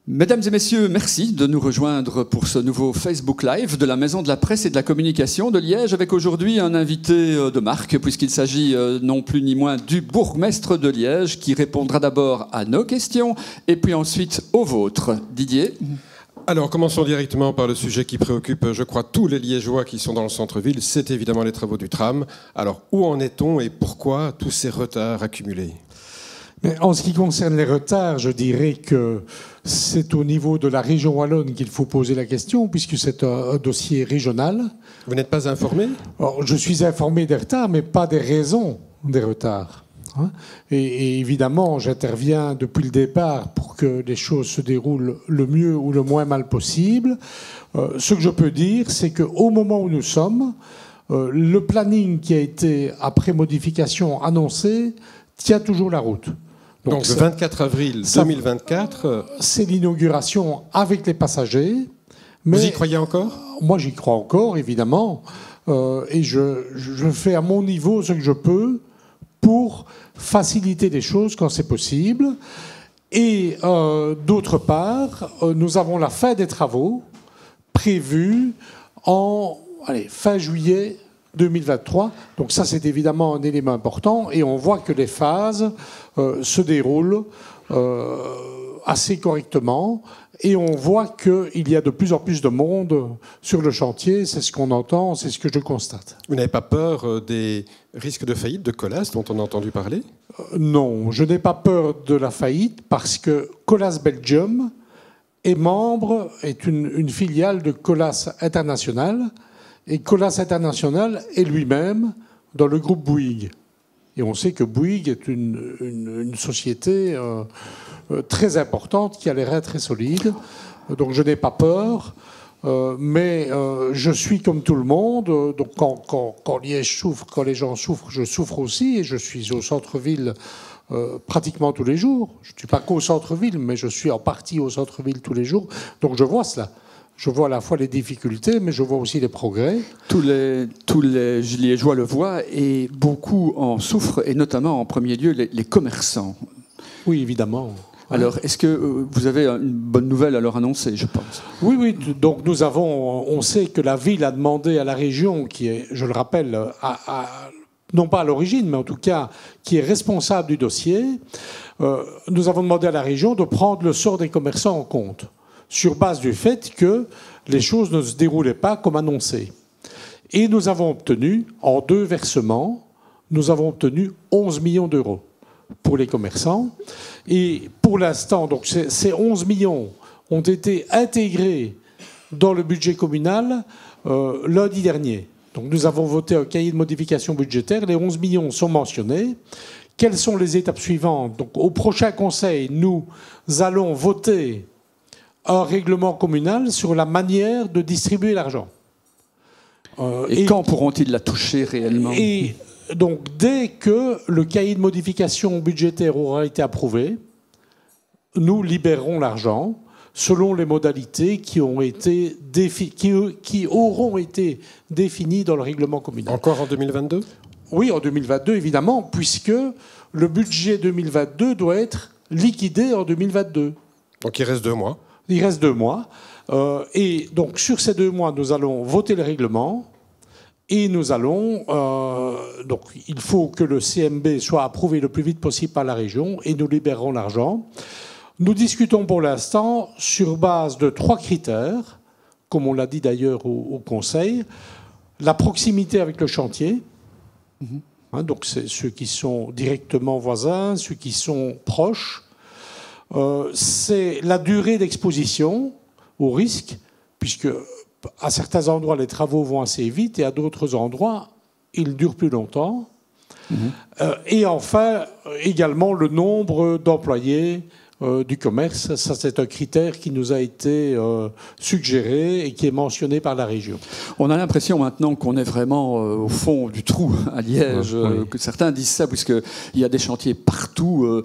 Mesdames et messieurs, merci de nous rejoindre pour ce nouveau Facebook Live de la Maison de la Presse et de la Communication de Liège, avec aujourd'hui un invité de marque, puisqu'il s'agit non plus ni moins du bourgmestre de Liège, qui répondra d'abord à nos questions et puis ensuite aux vôtres. Didier ? Alors, commençons directement par le sujet qui préoccupe, je crois, tous les Liégeois qui sont dans le centre-ville. C'est évidemment les travaux du tram. Alors, où en est-on et pourquoi tous ces retards accumulés ? Mais en ce qui concerne les retards, je dirais que c'est au niveau de la région wallonne qu'il faut poser la question, puisque c'est un dossier régional. Vous n'êtes pas informé ? Alors, je suis informé des retards, mais pas des raisons des retards. Et évidemment, j'interviens depuis le départ pour que les choses se déroulent le mieux ou le moins mal possible. Ce que je peux dire, c'est qu'au moment où nous sommes, le planning qui a été, après modification, annoncé, tient toujours la route. Donc le 24 avril 2024... C'est l'inauguration avec les passagers. Mais vous y croyez encore ? Moi, j'y crois encore, évidemment. Et je fais à mon niveau ce que je peux pour faciliter les choses quand c'est possible. Et d'autre part, nous avons la fin des travaux prévue en fin juillet 2023. Donc ça, c'est évidemment un élément important. Et on voit que les phases se déroulent assez correctement. Et on voit qu'il y a de plus en plus de monde sur le chantier. C'est ce qu'on entend, c'est ce que je constate. Vous n'avez pas peur des risques de faillite de Colas dont on a entendu parler ? Non, je n'ai pas peur de la faillite parce que Colas Belgium est une filiale de Colas International. Et Colas International est lui-même dans le groupe Bouygues. Et on sait que Bouygues est une société très importante qui a les reins très solides. Donc je n'ai pas peur, mais je suis comme tout le monde. Donc quand Liège souffre, quand les gens souffrent, je souffre aussi. Et je suis au centre-ville pratiquement tous les jours. Je ne suis pas qu'au centre-ville, mais je suis en partie au centre-ville tous les jours. Donc je vois cela. Je vois à la fois les difficultés, mais je vois aussi les progrès. Tous les Liégeois le voient et beaucoup en souffrent, et notamment en premier lieu les commerçants. Oui, évidemment. Alors, est-ce que vous avez une bonne nouvelle à leur annoncer, je pense ? Oui. Donc on sait que la ville a demandé à la région, qui est, je le rappelle, non pas à l'origine, mais en tout cas, qui est responsable du dossier, nous avons demandé à la région de prendre le sort des commerçants en compte, sur base du fait que les choses ne se déroulaient pas comme annoncé. Et nous avons obtenu, en 2 versements, 11 millions d'euros pour les commerçants. Et pour l'instant, donc ces 11 millions ont été intégrés dans le budget communal lundi dernier. Donc nous avons voté un cahier de modification budgétaire. Les 11 millions sont mentionnés. Quelles sont les étapes suivantes ? Donc au prochain conseil, nous allons voter un règlement communal sur la manière de distribuer l'argent. Et quand pourront-ils la toucher réellement ? Et donc, dès que le cahier de modification budgétaire aura été approuvé, nous libérerons l'argent selon les modalités qui auront été définies dans le règlement communal. Encore en 2022 ? Oui, en 2022, évidemment, puisque le budget 2022 doit être liquidé en 2022. Donc il reste 2 mois. Il reste 2 mois. Et donc, sur ces 2 mois, nous allons voter le règlement. Et nous allons... donc, il faut que le CMB soit approuvé le plus vite possible par la région. Et nous libérerons l'argent. Nous discutons pour l'instant sur base de 3 critères, comme on l'a dit d'ailleurs au Conseil. La proximité avec le chantier. Donc, c'est ceux qui sont directement voisins, ceux qui sont proches. C'est la durée d'exposition au risque, puisque à certains endroits, les travaux vont assez vite et à d'autres endroits, ils durent plus longtemps. Et enfin, également, le nombre d'employés du commerce. Ça, c'est un critère qui nous a été suggéré et qui est mentionné par la région. On a l'impression maintenant qu'on est vraiment au fond du trou à Liège. Oui. Que certains disent ça, puisqu'il y a des chantiers partout.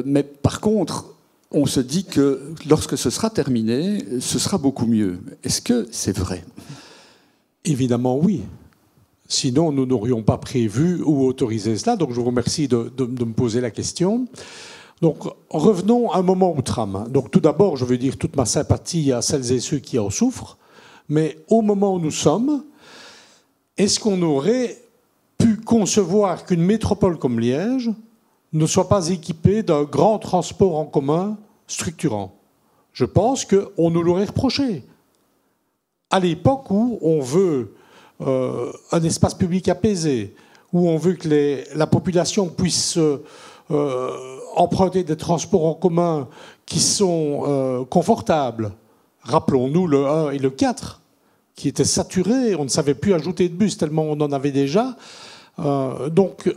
Mais par contre, on se dit que lorsque ce sera terminé, ce sera beaucoup mieux. Est-ce que c'est vrai ? Évidemment, oui. Sinon, nous n'aurions pas prévu ou autorisé cela. Donc, je vous remercie de me poser la question. Donc, revenons un moment au tram. Donc, tout d'abord, je veux dire toute ma sympathie à celles et ceux qui en souffrent. Mais au moment où nous sommes, est-ce qu'on aurait pu concevoir qu'une métropole comme Liège ne soit pas équipée d'un grand transport en commun structurant? Je pense qu'on nous l'aurait reproché. À l'époque où on veut un espace public apaisé, où on veut que la population puisse emprunter des transports en commun qui sont confortables. Rappelons-nous le 1 et le 4, qui étaient saturés. On ne savait plus ajouter de bus tellement on en avait déjà. Donc,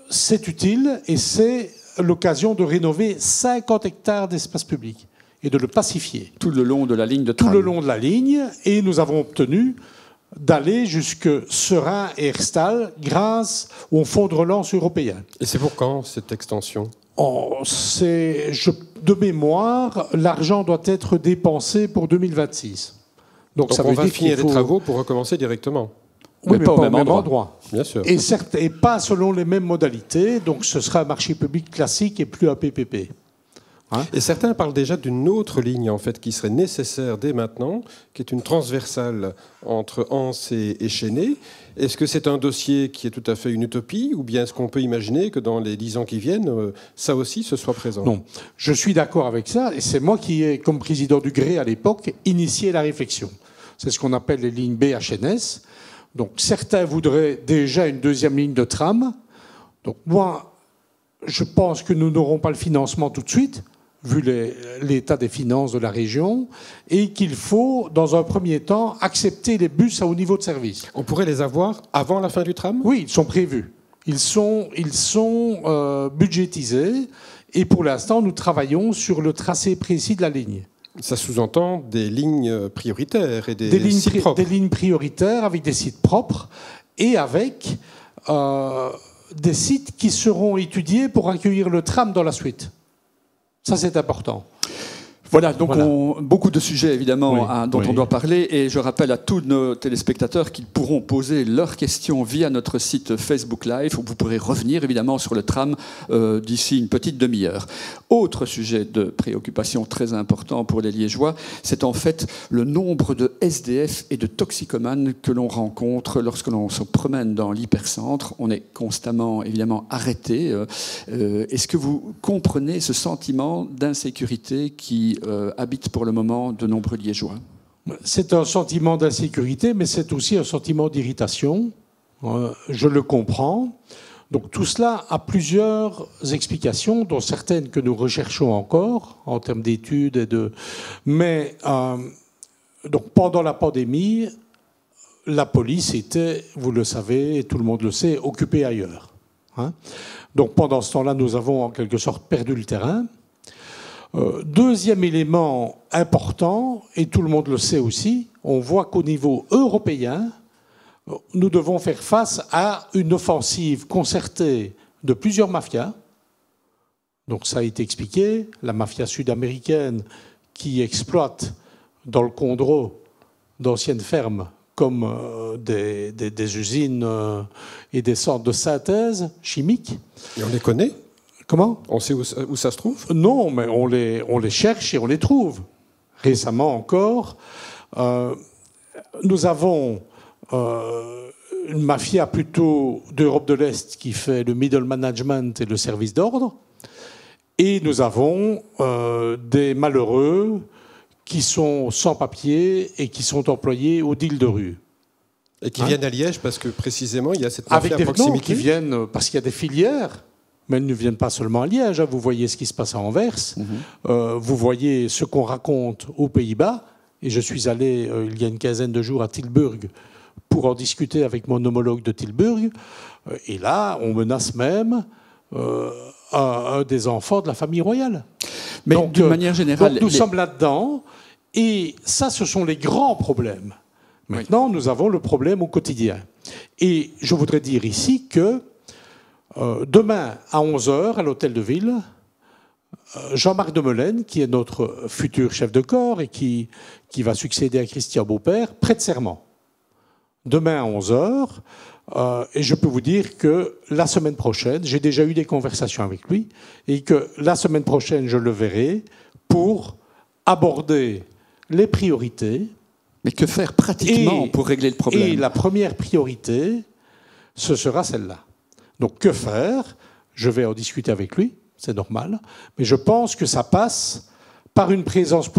c'est utile et c'est l'occasion de rénover 50 hectares d'espace public et de le pacifier. Tout le long de la ligne de tram. Tout le long de la ligne. Et nous avons obtenu d'aller jusque Serein et Herstal grâce au fonds de relance européen. Et c'est pour quand cette extension? De mémoire, l'argent doit être dépensé pour 2026. Donc ça on veut va dire finir qu'il faut... les travaux pour recommencer directement. Oui, mais pas au même endroit. Bien sûr. Et, certes, et pas selon les mêmes modalités. Donc ce sera un marché public classique et plus un PPP. Hein? Et certains parlent déjà d'une autre ligne en fait qui serait nécessaire dès maintenant, qui est une transversale entre Anse et Chênay. Est-ce que c'est un dossier qui est tout à fait une utopie, ou bien est-ce qu'on peut imaginer que dans les 10 ans qui viennent, ça aussi ce soit présent? Non, je suis d'accord avec ça, et c'est moi qui ai, comme président du GRE à l'époque, initié la réflexion. C'est ce qu'on appelle les lignes BHNS. Donc certains voudraient déjà une deuxième ligne de tram. Donc moi, je pense que nous n'aurons pas le financement tout de suite, vu l'état des finances de la région, et qu'il faut, dans un premier temps, accepter les bus à haut niveau de service. On pourrait les avoir avant la fin du tram? Oui, ils sont prévus. Ils sont budgétisés, et pour l'instant, nous travaillons sur le tracé précis de la ligne. Ça sous-entend des lignes prioritaires et des sites propres. Des lignes prioritaires avec des sites propres, et avec des sites qui seront étudiés pour accueillir le tram dans la suite. Ça, c'est important. Voilà, donc beaucoup de sujets évidemment dont on doit parler, et je rappelle à tous nos téléspectateurs qu'ils pourront poser leurs questions via notre site Facebook Live, où vous pourrez revenir évidemment sur le tram d'ici une petite demi-heure. Autre sujet de préoccupation très important pour les Liégeois, c'est en fait le nombre de SDF et de toxicomanes que l'on rencontre lorsque l'on se promène dans l'hypercentre. On est constamment évidemment arrêté. Est-ce que vous comprenez ce sentiment d'insécurité qui habite pour le moment de nombreux Liégeois? C'est un sentiment d'insécurité, mais c'est aussi un sentiment d'irritation. Je le comprends. Donc tout cela a plusieurs explications, dont certaines que nous recherchons encore en termes d'études. Mais donc pendant la pandémie, la police était, vous le savez, et tout le monde le sait, occupée ailleurs. Hein? Donc pendant ce temps-là, nous avons en quelque sorte perdu le terrain. Deuxième élément important, et tout le monde le sait aussi, on voit qu'au niveau européen, nous devons faire face à une offensive concertée de plusieurs mafias. Donc ça a été expliqué, la mafia sud-américaine qui exploite dans le Condro d'anciennes fermes comme des usines et des centres de synthèse chimique. Et on les connaît? Comment? On sait où ça se trouve? Non, mais on les cherche et on les trouve. Récemment encore, nous avons une mafia plutôt d'Europe de l'Est qui fait le middle management et le service d'ordre. Et nous avons des malheureux qui sont sans papier et qui sont employés au deal de rue. Et qui viennent à Liège parce que précisément il y a cette mafia à proximité? Avec des qui viennent parce qu'il y a des filières. Mais elles ne viennent pas seulement à Liège. Vous voyez ce qui se passe à Anvers. Vous voyez ce qu'on raconte aux Pays-Bas. Et je suis allé il y a une quinzaine de jours à Tilburg pour en discuter avec mon homologue de Tilburg. Et là, on menace même un des enfants de la famille royale. Mais d'une manière générale... nous sommes là-dedans. Et ça, ce sont les grands problèmes. Maintenant, nous avons le problème au quotidien. Et je voudrais dire ici que demain, à 11h, à l'Hôtel de Ville, Jean-Marc Demelaine, qui est notre futur chef de corps et qui va succéder à Christian Beaupère, prête serment. Demain, à 11h, Et je peux vous dire que la semaine prochaine, j'ai déjà eu des conversations avec lui, et que la semaine prochaine, je le verrai pour aborder les priorités. Mais que faire pratiquement pour régler le problème? Et la première priorité, ce sera celle-là. Donc que faire? Je vais en discuter avec lui, c'est normal, mais je pense que ça passe par une présence,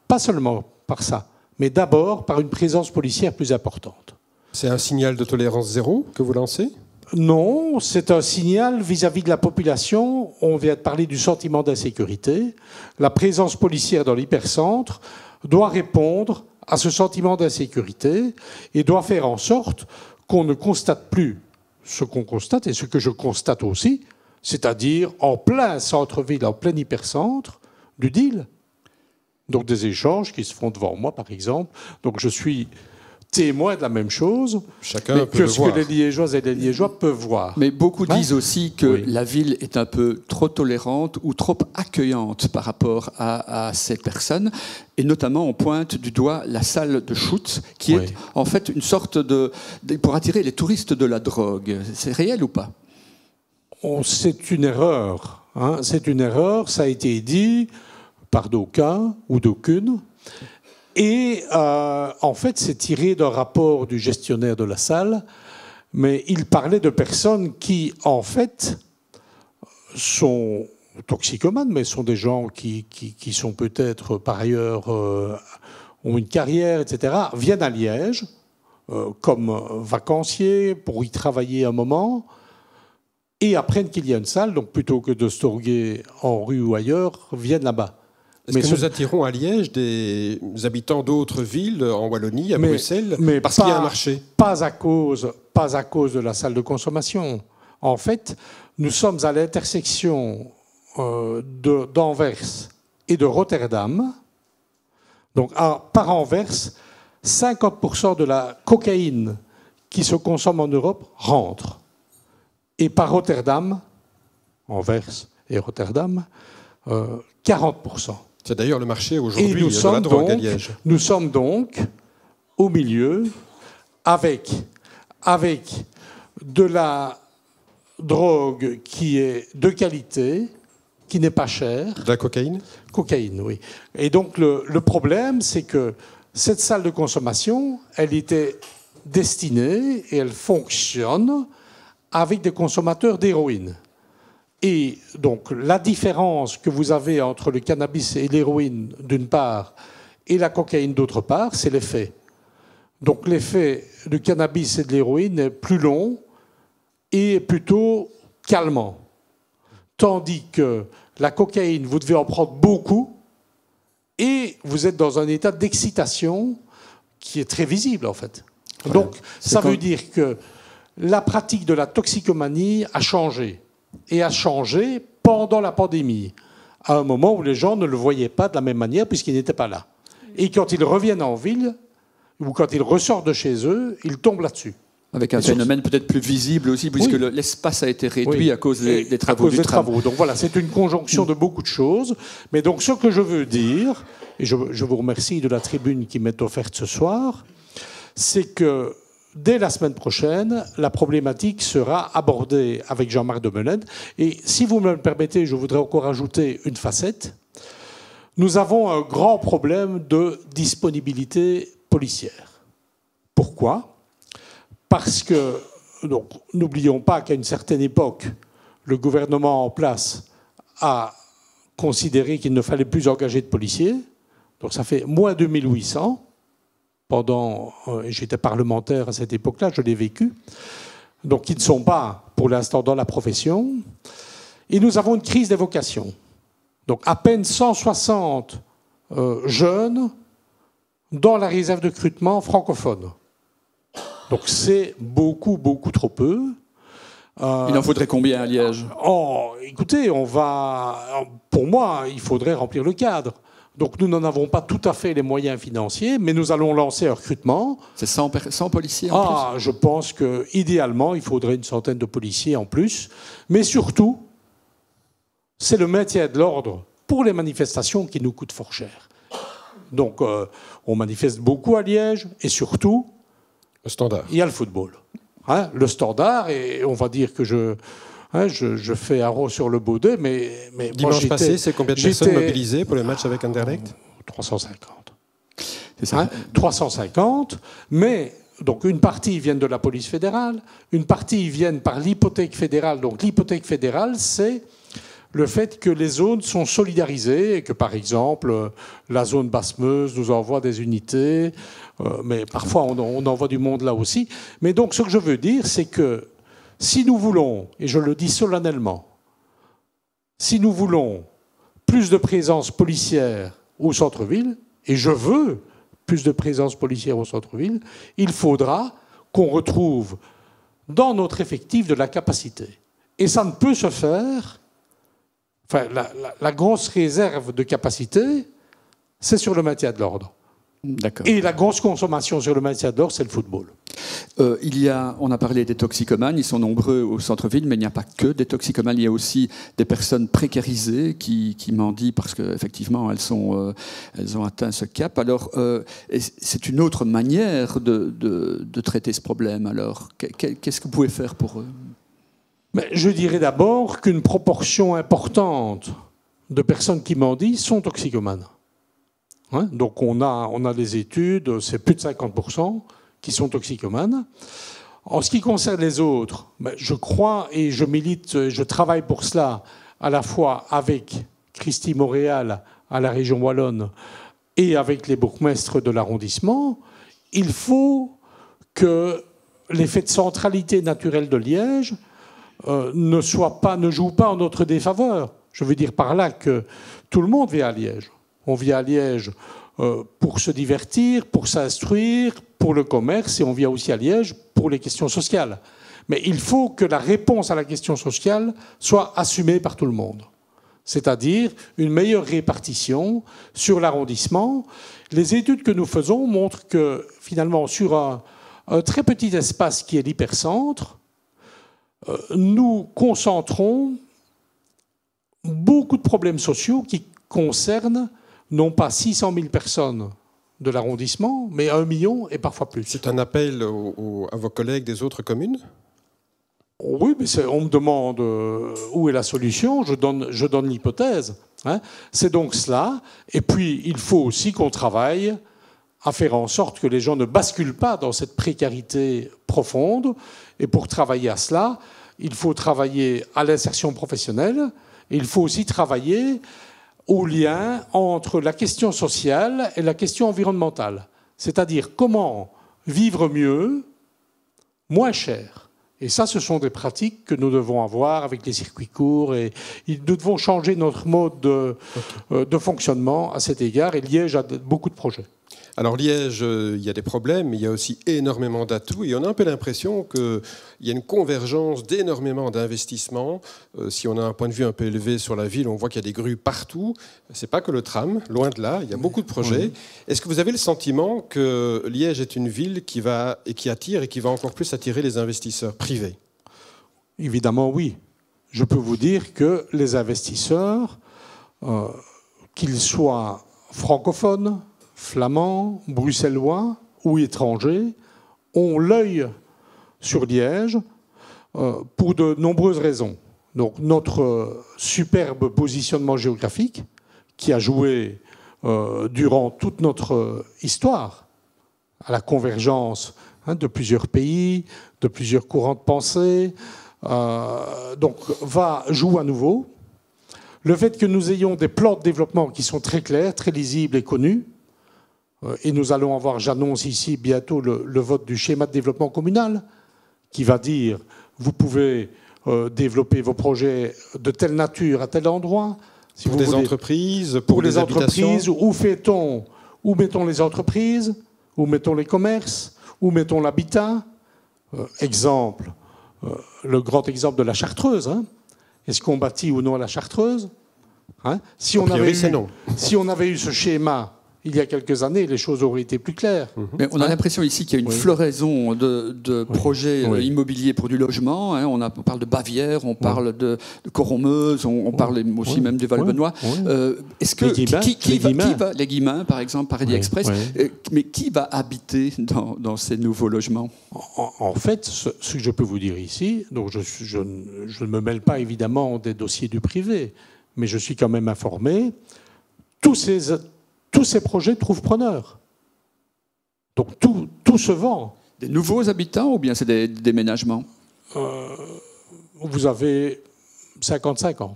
pas seulement par ça, mais d'abord par une présence policière plus importante. C'est un signal de tolérance zéro que vous lancez? Non, c'est un signal vis-à-vis de la population. On vient de parler du sentiment d'insécurité. La présence policière dans l'hypercentre doit répondre à ce sentiment d'insécurité et doit faire en sorte qu'on ne constate plus ce qu'on constate et ce que je constate aussi, c'est-à-dire en plein centre-ville, en plein hypercentre, du deal. Donc des échanges qui se font devant moi, par exemple. Donc je suis témoin de la même chose, Chacun peut que le ce voir. que les Liégeoises et les Liégeois peuvent voir. Mais beaucoup disent aussi que Oui. la ville est un peu trop tolérante ou trop accueillante par rapport à ces personnes. Et notamment, on pointe du doigt la salle de shoot, qui Oui. est en fait une sorte pour attirer les touristes de la drogue. C'est réel ou pas? C'est une erreur. Hein. C'est une erreur, ça a été dit par d'aucuns ou d'aucunes. Et en fait, c'est tiré d'un rapport du gestionnaire de la salle, mais il parlait de personnes qui, en fait, sont toxicomanes, mais sont des gens qui sont peut-être par ailleurs ont une carrière, etc., viennent à Liège comme vacanciers pour y travailler un moment et apprennent qu'il y a une salle, donc plutôt que de se torguer en rue ou ailleurs, viennent là-bas. Est-ce que nous attirons à Liège des habitants d'autres villes, en Wallonie, à Bruxelles, parce qu'il y a un marché? Pas à cause de la salle de consommation. En fait, nous sommes à l'intersection d'Anvers et de Rotterdam. Donc, par Anvers, 50% de la cocaïne qui se consomme en Europe rentre. Et par Rotterdam, Anvers et Rotterdam, 40%. C'est d'ailleurs le marché aujourd'hui de la drogue donc, à Liège. Nous sommes donc au milieu avec de la drogue qui est de qualité, qui n'est pas chère. De la cocaïne? Cocaïne, oui. Et donc le problème, c'est que cette salle de consommation, elle était destinée et elle fonctionne avec des consommateurs d'héroïne. Et donc la différence que vous avez entre le cannabis et l'héroïne d'une part et la cocaïne d'autre part, c'est l'effet. Donc l'effet du cannabis et de l'héroïne est plus long et plutôt calmant. Tandis que la cocaïne, vous devez en prendre beaucoup et vous êtes dans un état d'excitation qui est très visible en fait. Voilà. Donc ça veut dire que la pratique de la toxicomanie a changé. Et a changé pendant la pandémie, à un moment où les gens ne le voyaient pas de la même manière puisqu'ils n'étaient pas là. Et quand ils reviennent en ville, ou quand ils ressortent de chez eux, ils tombent là-dessus. Avec un phénomène peut-être plus visible aussi, puisque l'espace a été réduit à cause des travaux du tram. Donc voilà, c'est une conjonction de beaucoup de choses. Mais donc ce que je veux dire, et je vous remercie de la tribune qui m'est offerte ce soir, c'est que dès la semaine prochaine, la problématique sera abordée avec Jean-Marc Demelaine. Et si vous me le permettez, je voudrais encore ajouter une facette. Nous avons un grand problème de disponibilité policière. Pourquoi ? Parce que, donc, n'oublions pas qu'à une certaine époque, le gouvernement en place a considéré qu'il ne fallait plus engager de policiers. Donc ça fait moins 2800. J'étais parlementaire à cette époque-là, je l'ai vécu, donc ils ne sont pas, pour l'instant, dans la profession. Et nous avons une crise des vocations. Donc à peine 160 jeunes dans la réserve de recrutement francophone. Donc c'est beaucoup, beaucoup trop peu. Il en faudrait combien à Liège? Écoutez, pour moi, il faudrait remplir le cadre. Donc nous n'en avons pas tout à fait les moyens financiers, mais nous allons lancer un recrutement. C'est 100 policiers en plus? Je pense qu'idéalement, il faudrait une centaine de policiers en plus. Mais surtout, c'est le maintien de l'ordre pour les manifestations qui nous coûtent fort cher. Donc on manifeste beaucoup à Liège et surtout, Le standard. il y a le football. Hein, le standard, et on va dire que je fais haro sur le baudet, mais dimanche passé, c'est combien de personnes mobilisées pour le match avec Anderlecht? 350. C'est ça. 350, mais donc une partie vient de la police fédérale, une partie vient par l'hypothèque fédérale. Donc l'hypothèque fédérale, c'est le fait que les zones sont solidarisées et que, par exemple, la zone Basse-Meuse nous envoie des unités, mais parfois on envoie du monde là aussi. Mais donc ce que je veux dire, c'est que si nous voulons, et je le dis solennellement, si nous voulons plus de présence policière au centre-ville, et je veux plus de présence policière au centre-ville, il faudra qu'on retrouve dans notre effectif de la capacité. Et ça ne peut se faire... Enfin, la grosse réserve de capacité, c'est sur le maintien de l'ordre. D'accord. Et la grosse consommation sur le maintien de l'ordre, c'est le football. On a parlé des toxicomanes, ils sont nombreux au centre-ville, mais il n'y a pas que des toxicomanes, il y a aussi des personnes précarisées qui mendient parce qu'effectivement, elles ont atteint ce cap. Alors, c'est une autre manière de traiter ce problème. Alors, qu'est-ce que vous pouvez faire pour eux ? Mais je dirais d'abord qu'une proportion importante de personnes qui mendient sont toxicomanes. Hein, donc on a des études, c'est plus de 50% qui sont toxicomanes. En ce qui concerne les autres, je crois et je milite, je travaille pour cela à la fois avec Christy Montréal à la région wallonne et avec les bourgmestres de l'arrondissement. Il faut que l'effet de centralité naturelle de Liège ne joue pas en notre défaveur. Je veux dire par là que tout le monde vient à Liège. On vient à Liège pour se divertir, pour s'instruire, pour le commerce, et on vient aussi à Liège pour les questions sociales. Mais il faut que la réponse à la question sociale soit assumée par tout le monde. C'est-à-dire une meilleure répartition sur l'arrondissement. Les études que nous faisons montrent que finalement sur un très petit espace qui est l'hypercentre, nous concentrons beaucoup de problèmes sociaux qui concernent non pas 600 000 personnes de l'arrondissement, mais 1 million et parfois plus. C'est un appel à vos collègues des autres communes ? Oui, mais on me demande où est la solution, je donne l'hypothèse. Hein. C'est donc cela. Et puis, il faut aussi qu'on travaille à faire en sorte que les gens ne basculent pas dans cette précarité profonde. Et pour travailler à cela, il faut travailler à l'insertion professionnelle. Et il faut aussi travailler au lien entre la question sociale et la question environnementale. C'est-à-dire comment vivre mieux, moins cher. Et ça, ce sont des pratiques que nous devons avoir avec les circuits courts. Et nous devons changer notre mode de fonctionnement à cet égard. Et Liège a beaucoup de projets. Alors Liège, il y a des problèmes, mais il y a aussi énormément d'atouts. Et on a un peu l'impression qu'il y a une convergence d'énormément d'investissements. Si on a un point de vue un peu élevé sur la ville, on voit qu'il y a des grues partout. Ce n'est pas que le tram, loin de là. Il y a beaucoup de projets. Oui. Est-ce que vous avez le sentiment que Liège est une ville qui attire et qui va encore plus attirer les investisseurs privés ? Évidemment, oui. Je peux vous dire que les investisseurs, qu'ils soient francophones, flamands, bruxellois ou étrangers, ont l'œil sur Liège pour de nombreuses raisons. Donc notre superbe positionnement géographique, qui a joué durant toute notre histoire à la convergence de plusieurs pays, de plusieurs courants de pensée, donc joue à nouveau. Le fait que nous ayons des plans de développement qui sont très clairs, très lisibles et connus, et nous allons avoir, j'annonce ici bientôt le vote du schéma de développement communal qui va dire vous pouvez développer vos projets de telle nature à tel endroit. Si pour des entreprises, pour les entreprises, où mettons les entreprises, où mettons les commerces, où mettons l'habitat. Exemple, le grand exemple de la Chartreuse. Hein. Est-ce qu'on bâtit ou non à la Chartreuse ? Hein. Si on avait eu ce schéma il y a quelques années, les choses auraient été plus claires. Mais on a l'impression ici qu'il y a une floraison de projets immobiliers pour du logement. Hein. On parle de Bavière, on parle de Corommeuse, on parle aussi même du Val-Benoît. Est-ce que les Guillemins, par exemple, Paradis Express, mais qui va habiter dans ces nouveaux logements? En fait, ce que je peux vous dire ici, donc je ne me mêle pas évidemment des dossiers du privé, mais je suis quand même informé, tous ces projets trouvent preneur. Donc tout se vend. Des nouveaux habitants ou bien c'est des déménagements? Vous avez 50-50.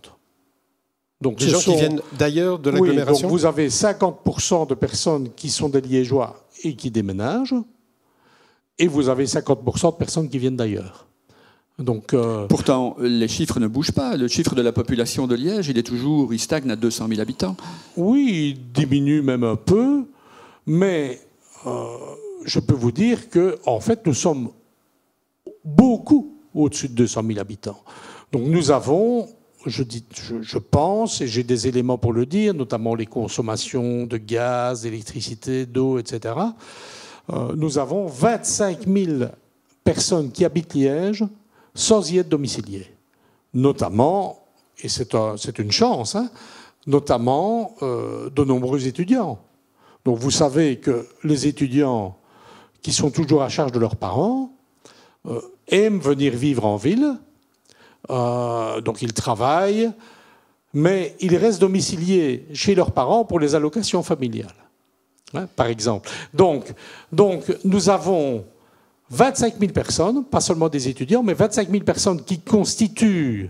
Donc des gens qui viennent d'ailleurs de l'agglomération? Oui, donc vous avez 50% de personnes qui sont des Liégeois et qui déménagent, et vous avez 50% de personnes qui viennent d'ailleurs. Donc, pourtant, les chiffres ne bougent pas. Le chiffre de la population de Liège, il stagne à 200 000 habitants. Oui, il diminue même un peu, mais je peux vous dire que, en fait, nous sommes beaucoup au-dessus de 200 000 habitants. Donc nous avons, je pense, et j'ai des éléments pour le dire, notamment les consommations de gaz, d'électricité, d'eau, etc. Nous avons 25 000 personnes qui habitent Liège sans y être domiciliés. Notamment, et c'est une chance, hein, notamment de nombreux étudiants. Donc vous savez que les étudiants qui sont toujours à charge de leurs parents aiment venir vivre en ville, donc ils travaillent, mais ils restent domiciliés chez leurs parents pour les allocations familiales, hein, par exemple. Donc nous avons 25 000 personnes, pas seulement des étudiants, mais 25 000 personnes qui constituent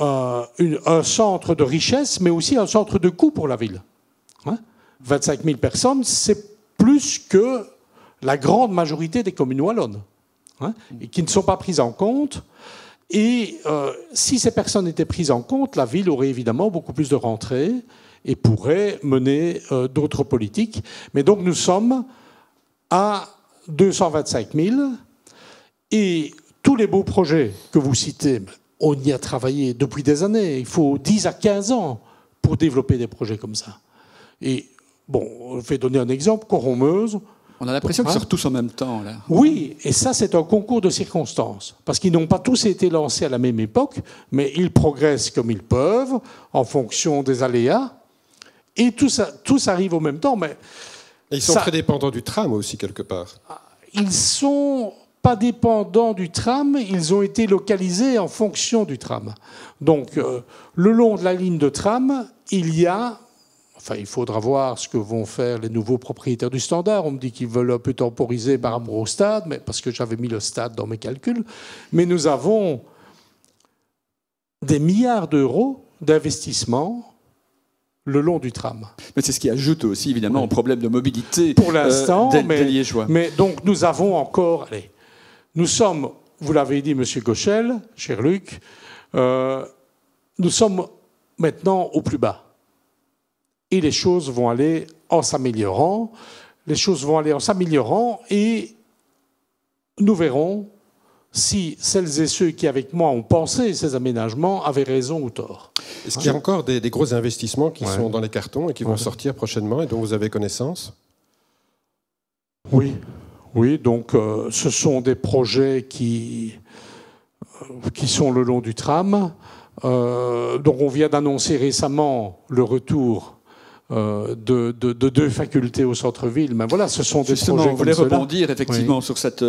un centre de richesse, mais aussi un centre de coût pour la ville. Hein, 25 000 personnes, c'est plus que la grande majorité des communes wallonnes, hein, et qui ne sont pas prises en compte. Et si ces personnes étaient prises en compte, la ville aurait évidemment beaucoup plus de rentrées et pourrait mener d'autres politiques. Mais donc nous sommes à 225 000, et tous les beaux projets que vous citez, on y a travaillé depuis des années. Il faut 10 à 15 ans pour développer des projets comme ça. Et bon, je vais donner un exemple, Corommeuse. On a l'impression qu'ils sortent tous en même temps, là. Oui, et ça, c'est un concours de circonstances. Parce qu'ils n'ont pas tous été lancés à la même époque, mais ils progressent comme ils peuvent, en fonction des aléas. Et tous arrivent au même temps, mais... Et ils sont très dépendants du tram aussi, quelque part. Ils ne sont pas dépendants du tram, ils ont été localisés en fonction du tram. Donc, le long de la ligne de tram, il y a... Enfin, il faudra voir ce que vont faire les nouveaux propriétaires du Standard. On me dit qu'ils veulent un peu temporiser par rapport au stade, mais parce que j'avais mis le stade dans mes calculs. Mais nous avons des milliards d'euros d'investissement le long du tram. Mais c'est ce qui ajoute aussi, évidemment, au problème de mobilité pour l'instant, des Liégeois. Mais donc, nous avons encore... Allez, nous sommes, vous l'avez dit, M. Gauchel, cher Luc, nous sommes maintenant au plus bas. Et les choses vont aller en s'améliorant. Les choses vont aller en s'améliorant et nous verrons si celles et ceux qui, avec moi, ont pensé ces aménagements avaient raison ou tort. Est-ce qu'il y a encore des gros investissements qui sont dans les cartons et qui vont sortir prochainement et dont vous avez connaissance? Oui. Oui, donc ce sont des projets qui sont le long du tram. Donc on vient d'annoncer récemment le retour de deux facultés au centre-ville. Mais voilà, ce sont des Justement, projets. On voulait rebondir effectivement sur cette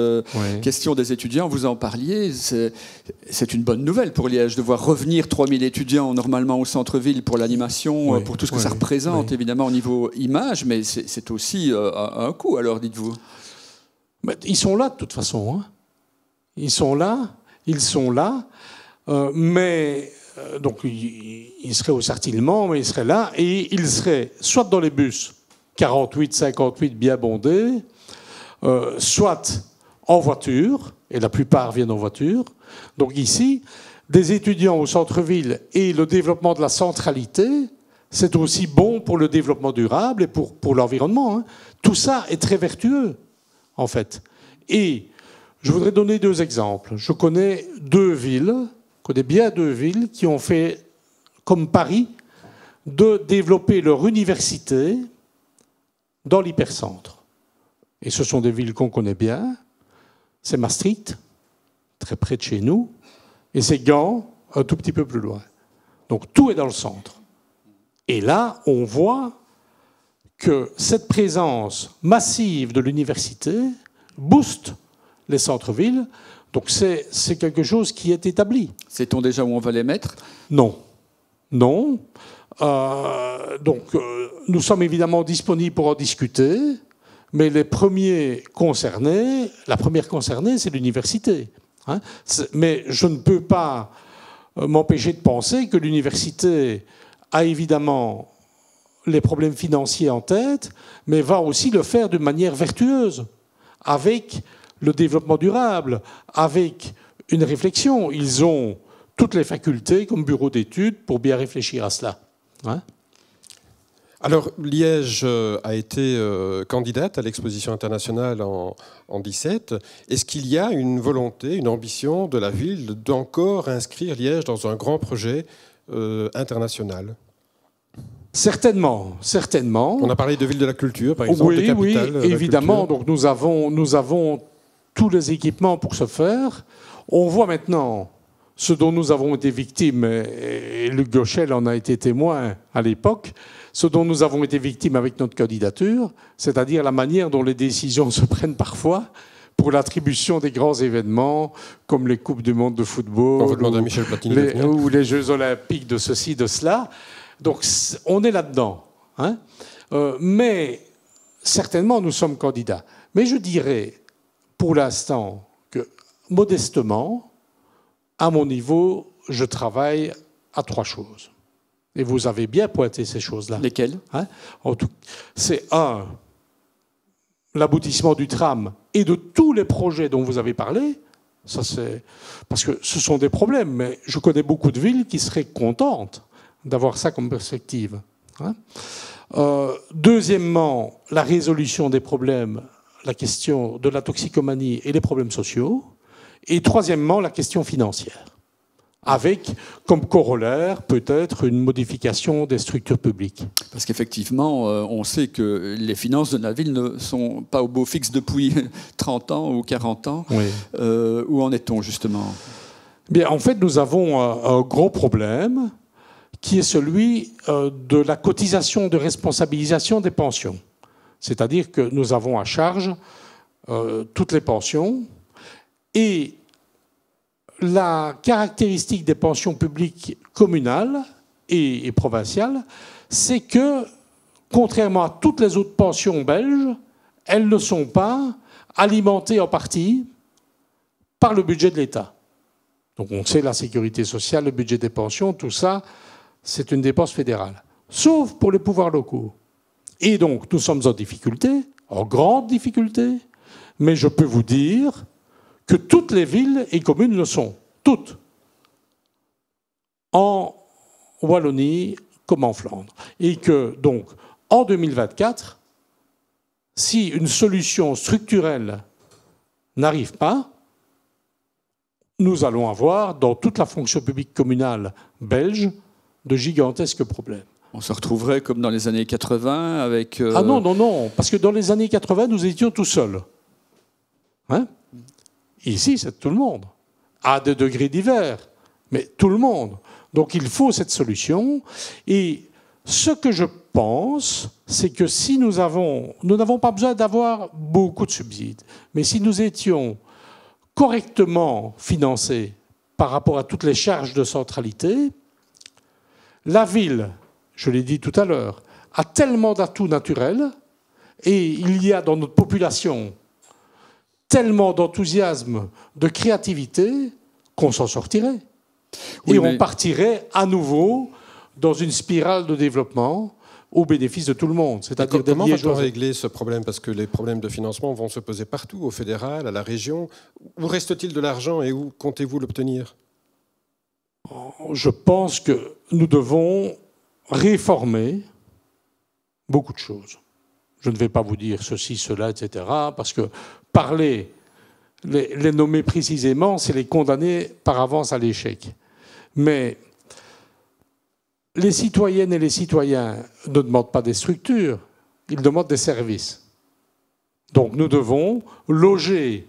question des étudiants. Vous en parliez. C'est une bonne nouvelle pour Liège de voir revenir 3000 étudiants normalement au centre-ville pour l'animation, pour tout ce que ça représente, évidemment, au niveau image. Mais c'est aussi un coût, alors, dites-vous. Mais ils sont là, de toute façon. Hein. Ils sont là. Mais... donc, il serait au Sartillement, mais il serait là, et il serait soit dans les bus 48, 58 bien bondés, soit en voiture, et la plupart viennent en voiture. Donc ici, des étudiants au centre-ville et le développement de la centralité, c'est aussi bon pour le développement durable et pour l'environnement. Hein. Tout ça est très vertueux, en fait. Et je voudrais donner deux exemples. Je connais bien deux villes qui ont fait, comme Paris, de développer leur université dans l'hypercentre. Et ce sont des villes qu'on connaît bien. C'est Maastricht, très près de chez nous, et c'est Gand, un tout petit peu plus loin. Donc tout est dans le centre. Et là, on voit que cette présence massive de l'université booste les centres-villes. Donc c'est quelque chose qui est établi. Sait-on déjà où on va les mettre? Non. Non. Nous sommes évidemment disponibles pour en discuter, mais la première concernée, c'est l'université. Hein. Mais je ne peux pas m'empêcher de penser que l'université a évidemment les problèmes financiers en tête, mais va aussi le faire de manière vertueuse, avec le développement durable, avec une réflexion. Ils ont toutes les facultés comme bureau d'études pour bien réfléchir à cela. Hein? Alors, Liège a été candidate à l'exposition internationale en 2017. Est-ce qu'il y a une volonté, une ambition de la ville d'encore inscrire Liège dans un grand projet international? Certainement, certainement. On a parlé de ville de la culture, par exemple, de capitale. Oui, évidemment. Donc nous avons tous les équipements pour ce faire. On voit maintenant ce dont nous avons été victimes, et Luc Gauchel en a été témoin à l'époque, ce dont nous avons été victimes avec notre candidature, c'est-à-dire la manière dont les décisions se prennent parfois pour l'attribution des grands événements, comme les Coupes du Monde de football, ou les Jeux Olympiques de ceci, de cela. Donc on est là-dedans. Hein. Mais certainement, nous sommes candidats. Mais je dirais, pour l'instant, que modestement, à mon niveau, je travaille à 3 choses. Et vous avez bien pointé ces choses-là. Lesquelles? Hein. C'est 1, l'aboutissement du tram et de tous les projets dont vous avez parlé. Ça, c'est parce que ce sont des problèmes, mais je connais beaucoup de villes qui seraient contentes d'avoir ça comme perspective. Hein. Deuxièmement, la résolution des problèmes, la question de la toxicomanie et les problèmes sociaux. Et troisièmement, la question financière, avec comme corollaire peut-être une modification des structures publiques. Parce qu'effectivement, on sait que les finances de la ville ne sont pas au beau fixe depuis 30 ans ou 40 ans. Oui. Où en est-on justement? Bien, en fait, nous avons un gros problème qui est celui de la cotisation de responsabilisation des pensions. C'est-à-dire que nous avons à charge toutes les pensions. Et la caractéristique des pensions publiques communales et provinciales, c'est que, contrairement à toutes les autres pensions belges, elles ne sont pas alimentées en partie par le budget de l'État. Donc on sait la sécurité sociale, le budget des pensions, tout ça, c'est une dépense fédérale. Sauf pour les pouvoirs locaux. Et donc nous sommes en difficulté, en grande difficulté, mais je peux vous dire que toutes les villes et communes le sont, toutes, en Wallonie comme en Flandre. Et que, donc, en 2024, si une solution structurelle n'arrive pas, nous allons avoir, dans toute la fonction publique communale belge, de gigantesques problèmes. On se retrouverait comme dans les années 80 avec... Ah non, non, non, parce que dans les années 80, nous étions tout seuls. Hein? Ici, c'est tout le monde, à des degrés divers, mais tout le monde. Donc il faut cette solution. Et ce que je pense, c'est que si nous n'avons pas besoin d'avoir beaucoup de subsides, mais si nous étions correctement financés par rapport à toutes les charges de centralité, la ville, je l'ai dit tout à l'heure, a tellement d'atouts naturels et il y a dans notre population tellement d'enthousiasme, de créativité, qu'on s'en sortirait. Oui, et on partirait à nouveau dans une spirale de développement au bénéfice de tout le monde. C'est-à-dire comment va-t-on régler ce problème? Parce que les problèmes de financement vont se poser partout, au fédéral, à la région. Où reste-t-il de l'argent et où comptez-vous l'obtenir? Je pense que nous devons réformer beaucoup de choses. Je ne vais pas vous dire ceci, cela, etc., parce que parler, les nommer précisément, c'est les condamner par avance à l'échec. Mais les citoyennes et les citoyens ne demandent pas des structures, ils demandent des services. Donc nous devons loger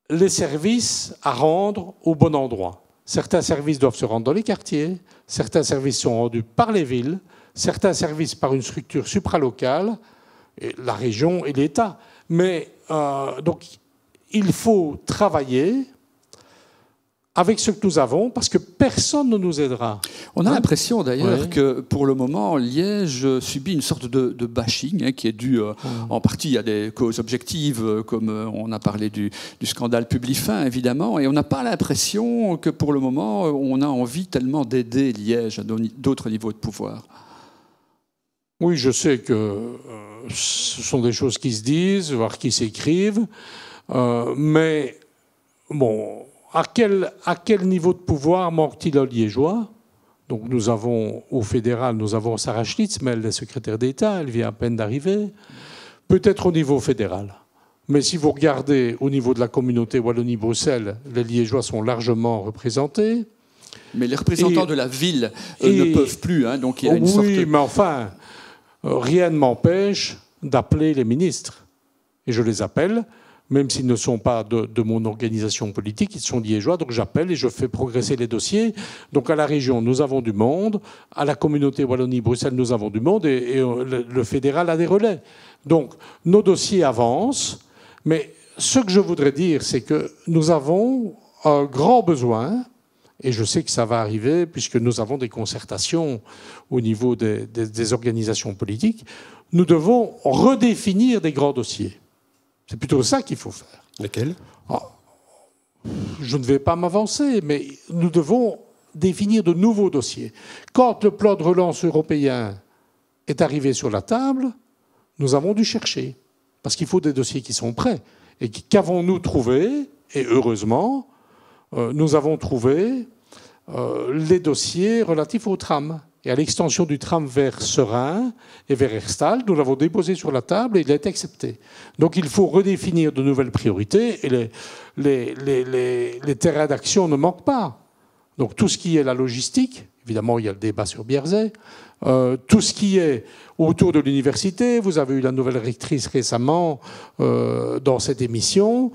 les services à rendre au bon endroit. Certains services doivent se rendre dans les quartiers, certains services sont rendus par les villes, certains services par une structure supralocale, et la région et l'État. Mais donc il faut travailler avec ce que nous avons, parce que personne ne nous aidera. On a l'impression d'ailleurs que pour le moment, Liège subit une sorte de bashing qui est dû en partie à des causes objectives, comme on a parlé du scandale Publifin, évidemment, et on n'a pas l'impression que pour le moment, on a envie tellement d'aider Liège à d'autres niveaux de pouvoir. Oui, je sais que ce sont des choses qui se disent, voire qui s'écrivent, mais bon... À quel niveau de pouvoir manque-t-il aux Liégeois? Donc nous avons, au fédéral, nous avons Sarah Schlitz, mais elle est secrétaire d'État, elle vient à peine d'arriver. Peut-être au niveau fédéral. Mais si vous regardez au niveau de la communauté Wallonie-Bruxelles, les Liégeois sont largement représentés. Mais les représentants de la ville ne peuvent plus, hein, donc il y a une sorte... Oui, mais enfin, rien ne m'empêche d'appeler les ministres. Et je les appelle. Même s'ils ne sont pas de mon organisation politique, ils sont liégeois, donc j'appelle et je fais progresser les dossiers. Donc à la région, nous avons du monde, à la communauté Wallonie-Bruxelles, nous avons du monde, et le fédéral a des relais. Donc nos dossiers avancent, mais ce que je voudrais dire, c'est que nous avons un grand besoin, et je sais que ça va arriver, puisque nous avons des concertations au niveau des organisations politiques, nous devons redéfinir des grands dossiers. C'est plutôt ça qu'il faut faire. Lesquels ? Je ne vais pas m'avancer, mais nous devons définir de nouveaux dossiers. Quand le plan de relance européen est arrivé sur la table, nous avons dû chercher. Parce qu'il faut des dossiers qui sont prêts. Et qu'avons-nous trouvé? Et heureusement, nous avons trouvé les dossiers relatifs au tram. Et à l'extension du tram vers Serein et vers Herstal, nous l'avons déposé sur la table et il a été accepté. Donc il faut redéfinir de nouvelles priorités et les terrains d'action ne manquent pas. Donc tout ce qui est la logistique, évidemment il y a le débat sur Bierzet, tout ce qui est autour de l'université, vous avez eu la nouvelle rectrice récemment dans cette émission,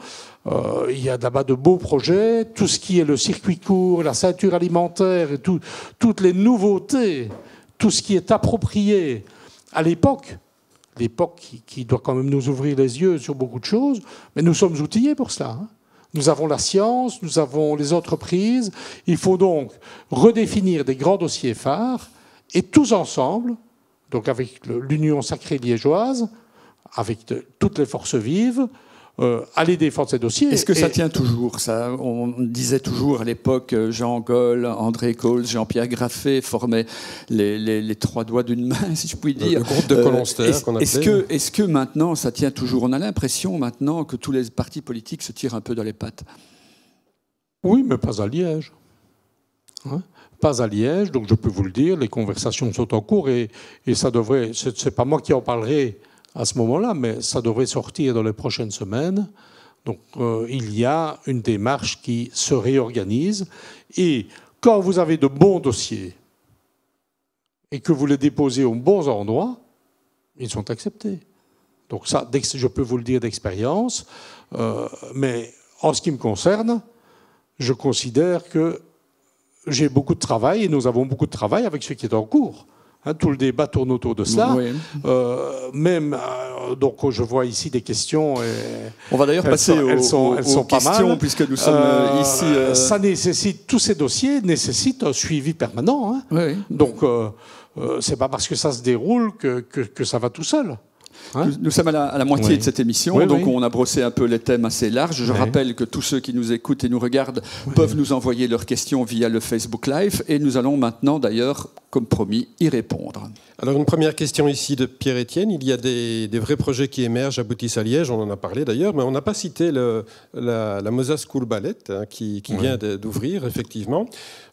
il y a là-bas de beaux projets, tout ce qui est le circuit court, la ceinture alimentaire, et toutes les nouveautés, tout ce qui est approprié à l'époque qui doit quand même nous ouvrir les yeux sur beaucoup de choses, mais nous sommes outillés pour cela. Hein. Nous avons la science, nous avons les entreprises, il faut donc redéfinir des grands dossiers phares, et tous ensemble, donc avec l'Union sacrée liégeoise, avec toutes les forces vives, aller défendre ces dossiers. Est-ce que ça tient toujours, ça? On disait toujours à l'époque, Jean Goll, André Coles, Jean-Pierre Graffet formaient les trois doigts d'une main, si je puis dire. Le groupe de Colonster qu'on appelait. Est-ce que maintenant ça tient toujours? On a l'impression maintenant que tous les partis politiques se tirent un peu dans les pattes. Oui, mais pas à Liège. Hein? Pas à Liège, donc je peux vous le dire, les conversations sont en cours et ça devrait... C'est pas moi qui en parlerai à ce moment-là, mais ça devrait sortir dans les prochaines semaines. Donc il y a une démarche qui se réorganise. Et quand vous avez de bons dossiers et que vous les déposez aux bons endroits, ils sont acceptés. Donc ça, je peux vous le dire d'expérience. Mais en ce qui me concerne, je considère que j'ai beaucoup de travail et nous avons beaucoup de travail avec ce qui est en cours. Hein, tout le débat tourne autour de cela. Oui. Donc je vois ici des questions. On va d'ailleurs passer aux pas questions mal. Puisque nous sommes ici. Ça nécessite, tous ces dossiers nécessitent un suivi permanent. Hein. Oui. Donc c'est pas parce que ça se déroule que ça va tout seul. Hein? Nous sommes à la moitié de cette émission, donc on a brossé un peu les thèmes assez larges. Je rappelle que tous ceux qui nous écoutent et nous regardent peuvent nous envoyer leurs questions via le Facebook Live et nous allons maintenant d'ailleurs, comme promis, y répondre. Alors une première question ici de Pierre-Étienne. Il y a des vrais projets qui émergent, aboutissent à Liège, on en a parlé d'ailleurs, mais on n'a pas cité la Mosa School Ballet qui vient d'ouvrir effectivement,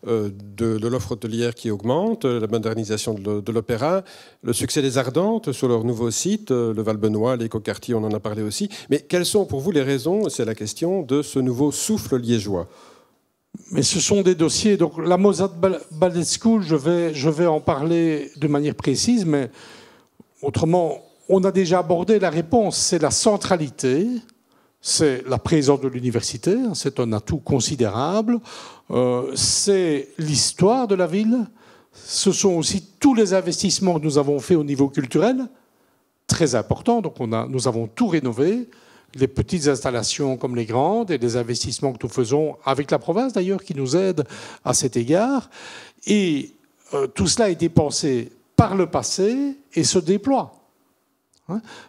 de l'offre hôtelière qui augmente, la modernisation de l'opéra, le succès des Ardentes sur leur nouveau site, le Val-Benoît, l'écoquartier, on en a parlé aussi. Mais quelles sont pour vous les raisons, c'est la question, de ce nouveau souffle liégeois ? Mais ce sont des dossiers. Donc la Mozart Ballet School, je vais en parler de manière précise, mais autrement, on a déjà abordé la réponse, c'est la centralité, c'est la présence de l'université, c'est un atout considérable, c'est l'histoire de la ville, ce sont aussi tous les investissements que nous avons faits au niveau culturel, très importants, donc nous avons tout rénové, les petites installations comme les grandes, et les investissements que nous faisons avec la province d'ailleurs, qui nous aide à cet égard, et tout cela a été pensé par le passé et se déploie.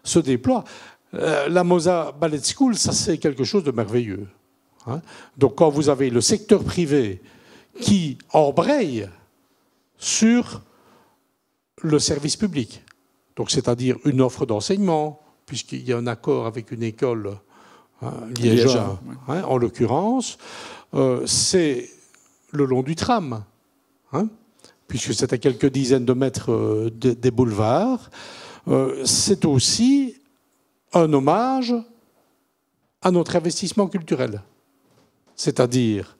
Se déploie. La Mosa Ballet School, ça c'est quelque chose de merveilleux. Donc quand vous avez le secteur privé qui embraye sur le service public, donc c'est-à-dire une offre d'enseignement, puisqu'il y a un accord avec une école liégeoise, en l'occurrence, c'est le long du tram, puisque c'est à quelques dizaines de mètres des boulevards. C'est aussi un hommage à notre investissement culturel, c'est-à-dire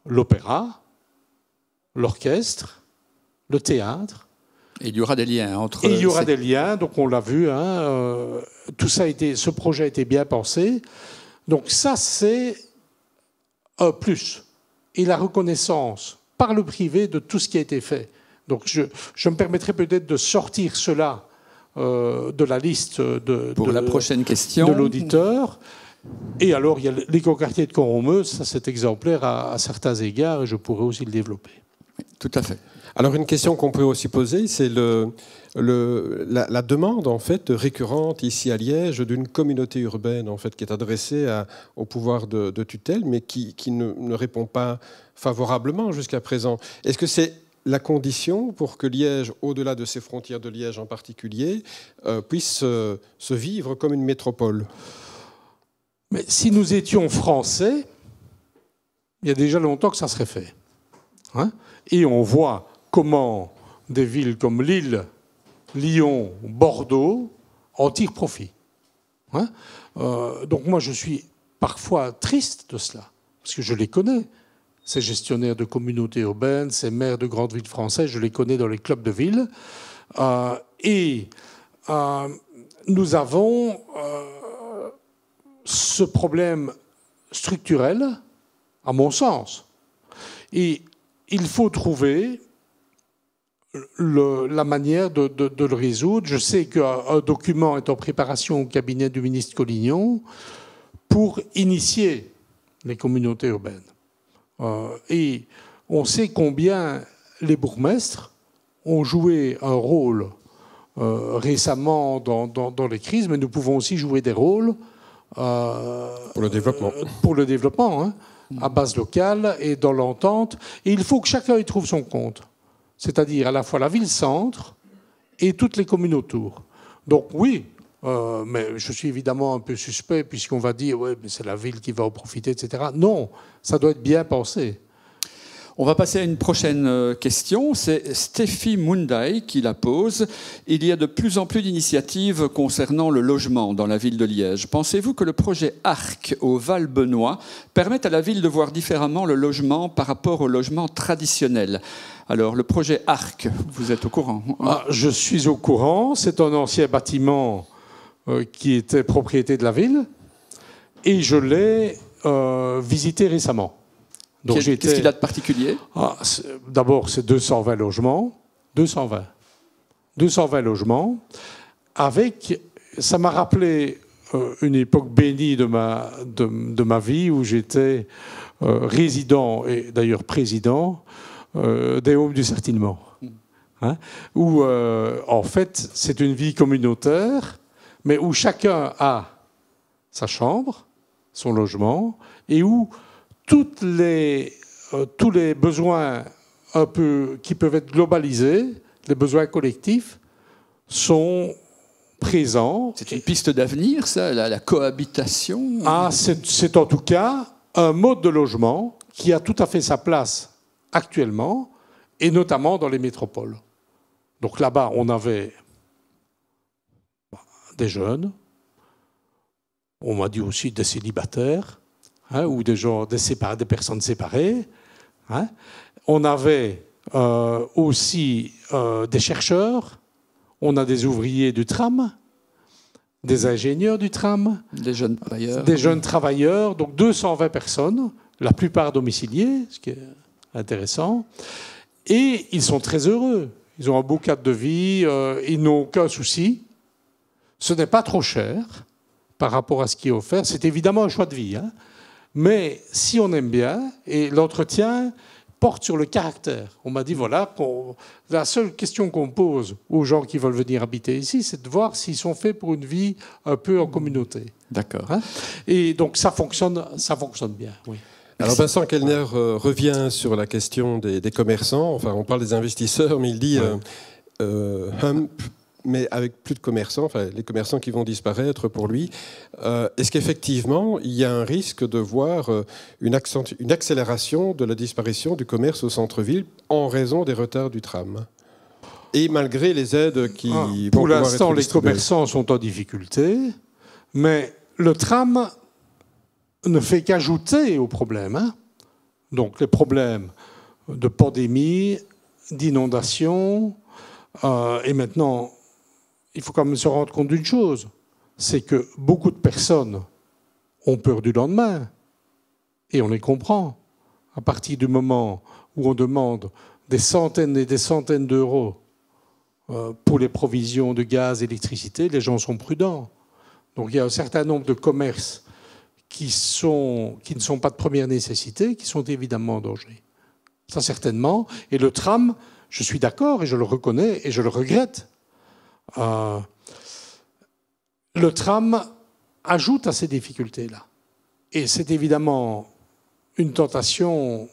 l'opéra, l'orchestre, le théâtre. Et il y aura des liens entre... Et il y aura des liens, donc on l'a vu, tout ça ce projet a été bien pensé. Donc ça, c'est un plus. Et la reconnaissance par le privé de tout ce qui a été fait. Donc je me permettrai peut-être de sortir cela de la liste pour la prochaine question de l'auditeur. Et alors, il y a l'écoquartier de Coromeux, ça c'est exemplaire à certains égards, et je pourrais aussi le développer. Oui, tout à fait. Alors une question qu'on peut aussi poser, c'est la demande en fait récurrente ici à Liège d'une communauté urbaine en fait qui est adressée au pouvoir de tutelle, mais qui ne répond pas favorablement jusqu'à présent. Est-ce que c'est la condition pour que Liège, au-delà de ses frontières de Liège en particulier, puisse se vivre comme une métropole? Mais si nous étions français, il y a déjà longtemps que ça serait fait. Et on voit comment des villes comme Lille, Lyon, Bordeaux en tirent profit. Donc moi, je suis parfois triste de cela, parce que je les connais. Ces gestionnaires de communautés urbaines, ces maires de grandes villes françaises, je les connais dans les clubs de ville. Nous avons ce problème structurel, à mon sens. Et il faut trouver la manière de le résoudre. Je sais qu'un document est en préparation au cabinet du ministre Collignon pour initier les communautés urbaines. Et on sait combien les bourgmestres ont joué un rôle récemment dans les crises, mais nous pouvons aussi jouer des rôles pour le développement. Pour le développement, à base locale et dans l'entente. Et il faut que chacun y trouve son compte. C'est-à-dire à la fois la ville-centre et toutes les communes autour. Donc oui, mais je suis évidemment un peu suspect puisqu'on va dire ouais, mais c'est la ville qui va en profiter, etc. Non, ça doit être bien pensé. On va passer à une prochaine question. C'est Stéphie Mundai qui la pose. Il y a de plus en plus d'initiatives concernant le logement dans la ville de Liège. Pensez-vous que le projet ARC au Val-Benoît permette à la ville de voir différemment le logement par rapport au logement traditionnel? Alors, le projet ARC, vous êtes au courant? Je suis au courant. C'est un ancien bâtiment qui était propriété de la ville. Et je l'ai visité récemment. Qu'est-ce qu'il a de particulier? D'abord, c'est 220 logements. 220 logements. Ça m'a rappelé une époque bénie de ma vie où j'étais résident et d'ailleurs président des Haumes du Certinement. Où, en fait, c'est une vie communautaire, mais où chacun a sa chambre, son logement, et où tous les besoins un peu qui peuvent être globalisés, les besoins collectifs, sont présents. C'est une piste d'avenir, ça, la cohabitation? C'est en tout cas un mode de logement qui a tout à fait sa place actuellement, et notamment dans les métropoles. Donc là-bas, on avait des jeunes, on m'a dit aussi des célibataires, ou des personnes séparées. On avait aussi des chercheurs, on a des ouvriers du tram, des ingénieurs du tram, des jeunes travailleurs, donc 220 personnes, la plupart domiciliés, ce qui est intéressant. Et ils sont très heureux. Ils ont un beau cadre de vie, ils n'ont aucun souci. Ce n'est pas trop cher par rapport à ce qui est offert. C'est évidemment un choix de vie, hein. Mais si on aime bien, et l'entretien porte sur le caractère. On m'a dit, voilà, la seule question qu'on pose aux gens qui veulent venir habiter ici, c'est de voir s'ils sont faits pour une vie un peu en communauté. D'accord. Hein? Et donc ça fonctionne bien, oui. Alors Vincent Kellner revient sur la question des commerçants. Enfin, on parle des investisseurs, mais il dit Hump, mais avec plus de commerçants, enfin les commerçants qui vont disparaître pour lui. Est-ce qu'effectivement, il y a un risque de voir une accélération de la disparition du commerce au centre-ville en raison des retards du tram? Et malgré les aides qui vont pour pouvoir l'instant, être les distribuées. commerçants sont en difficulté, mais le tram ne fait qu'ajouter au problème. Hein. Donc les problèmes de pandémie, d'inondation, et maintenant, il faut quand même se rendre compte d'une chose, c'est que beaucoup de personnes ont peur du lendemain, et on les comprend. À partir du moment où on demande des centaines et des centaines d'euros pour les provisions de gaz, d'électricité, les gens sont prudents. Donc il y a un certain nombre de commerces qui ne sont pas de première nécessité, qui sont évidemment en danger. Ça, certainement. Et le tram, je suis d'accord, et je le reconnais, et je le regrette. Le tram ajoute à ces difficultés-là. Et c'est évidemment une tentation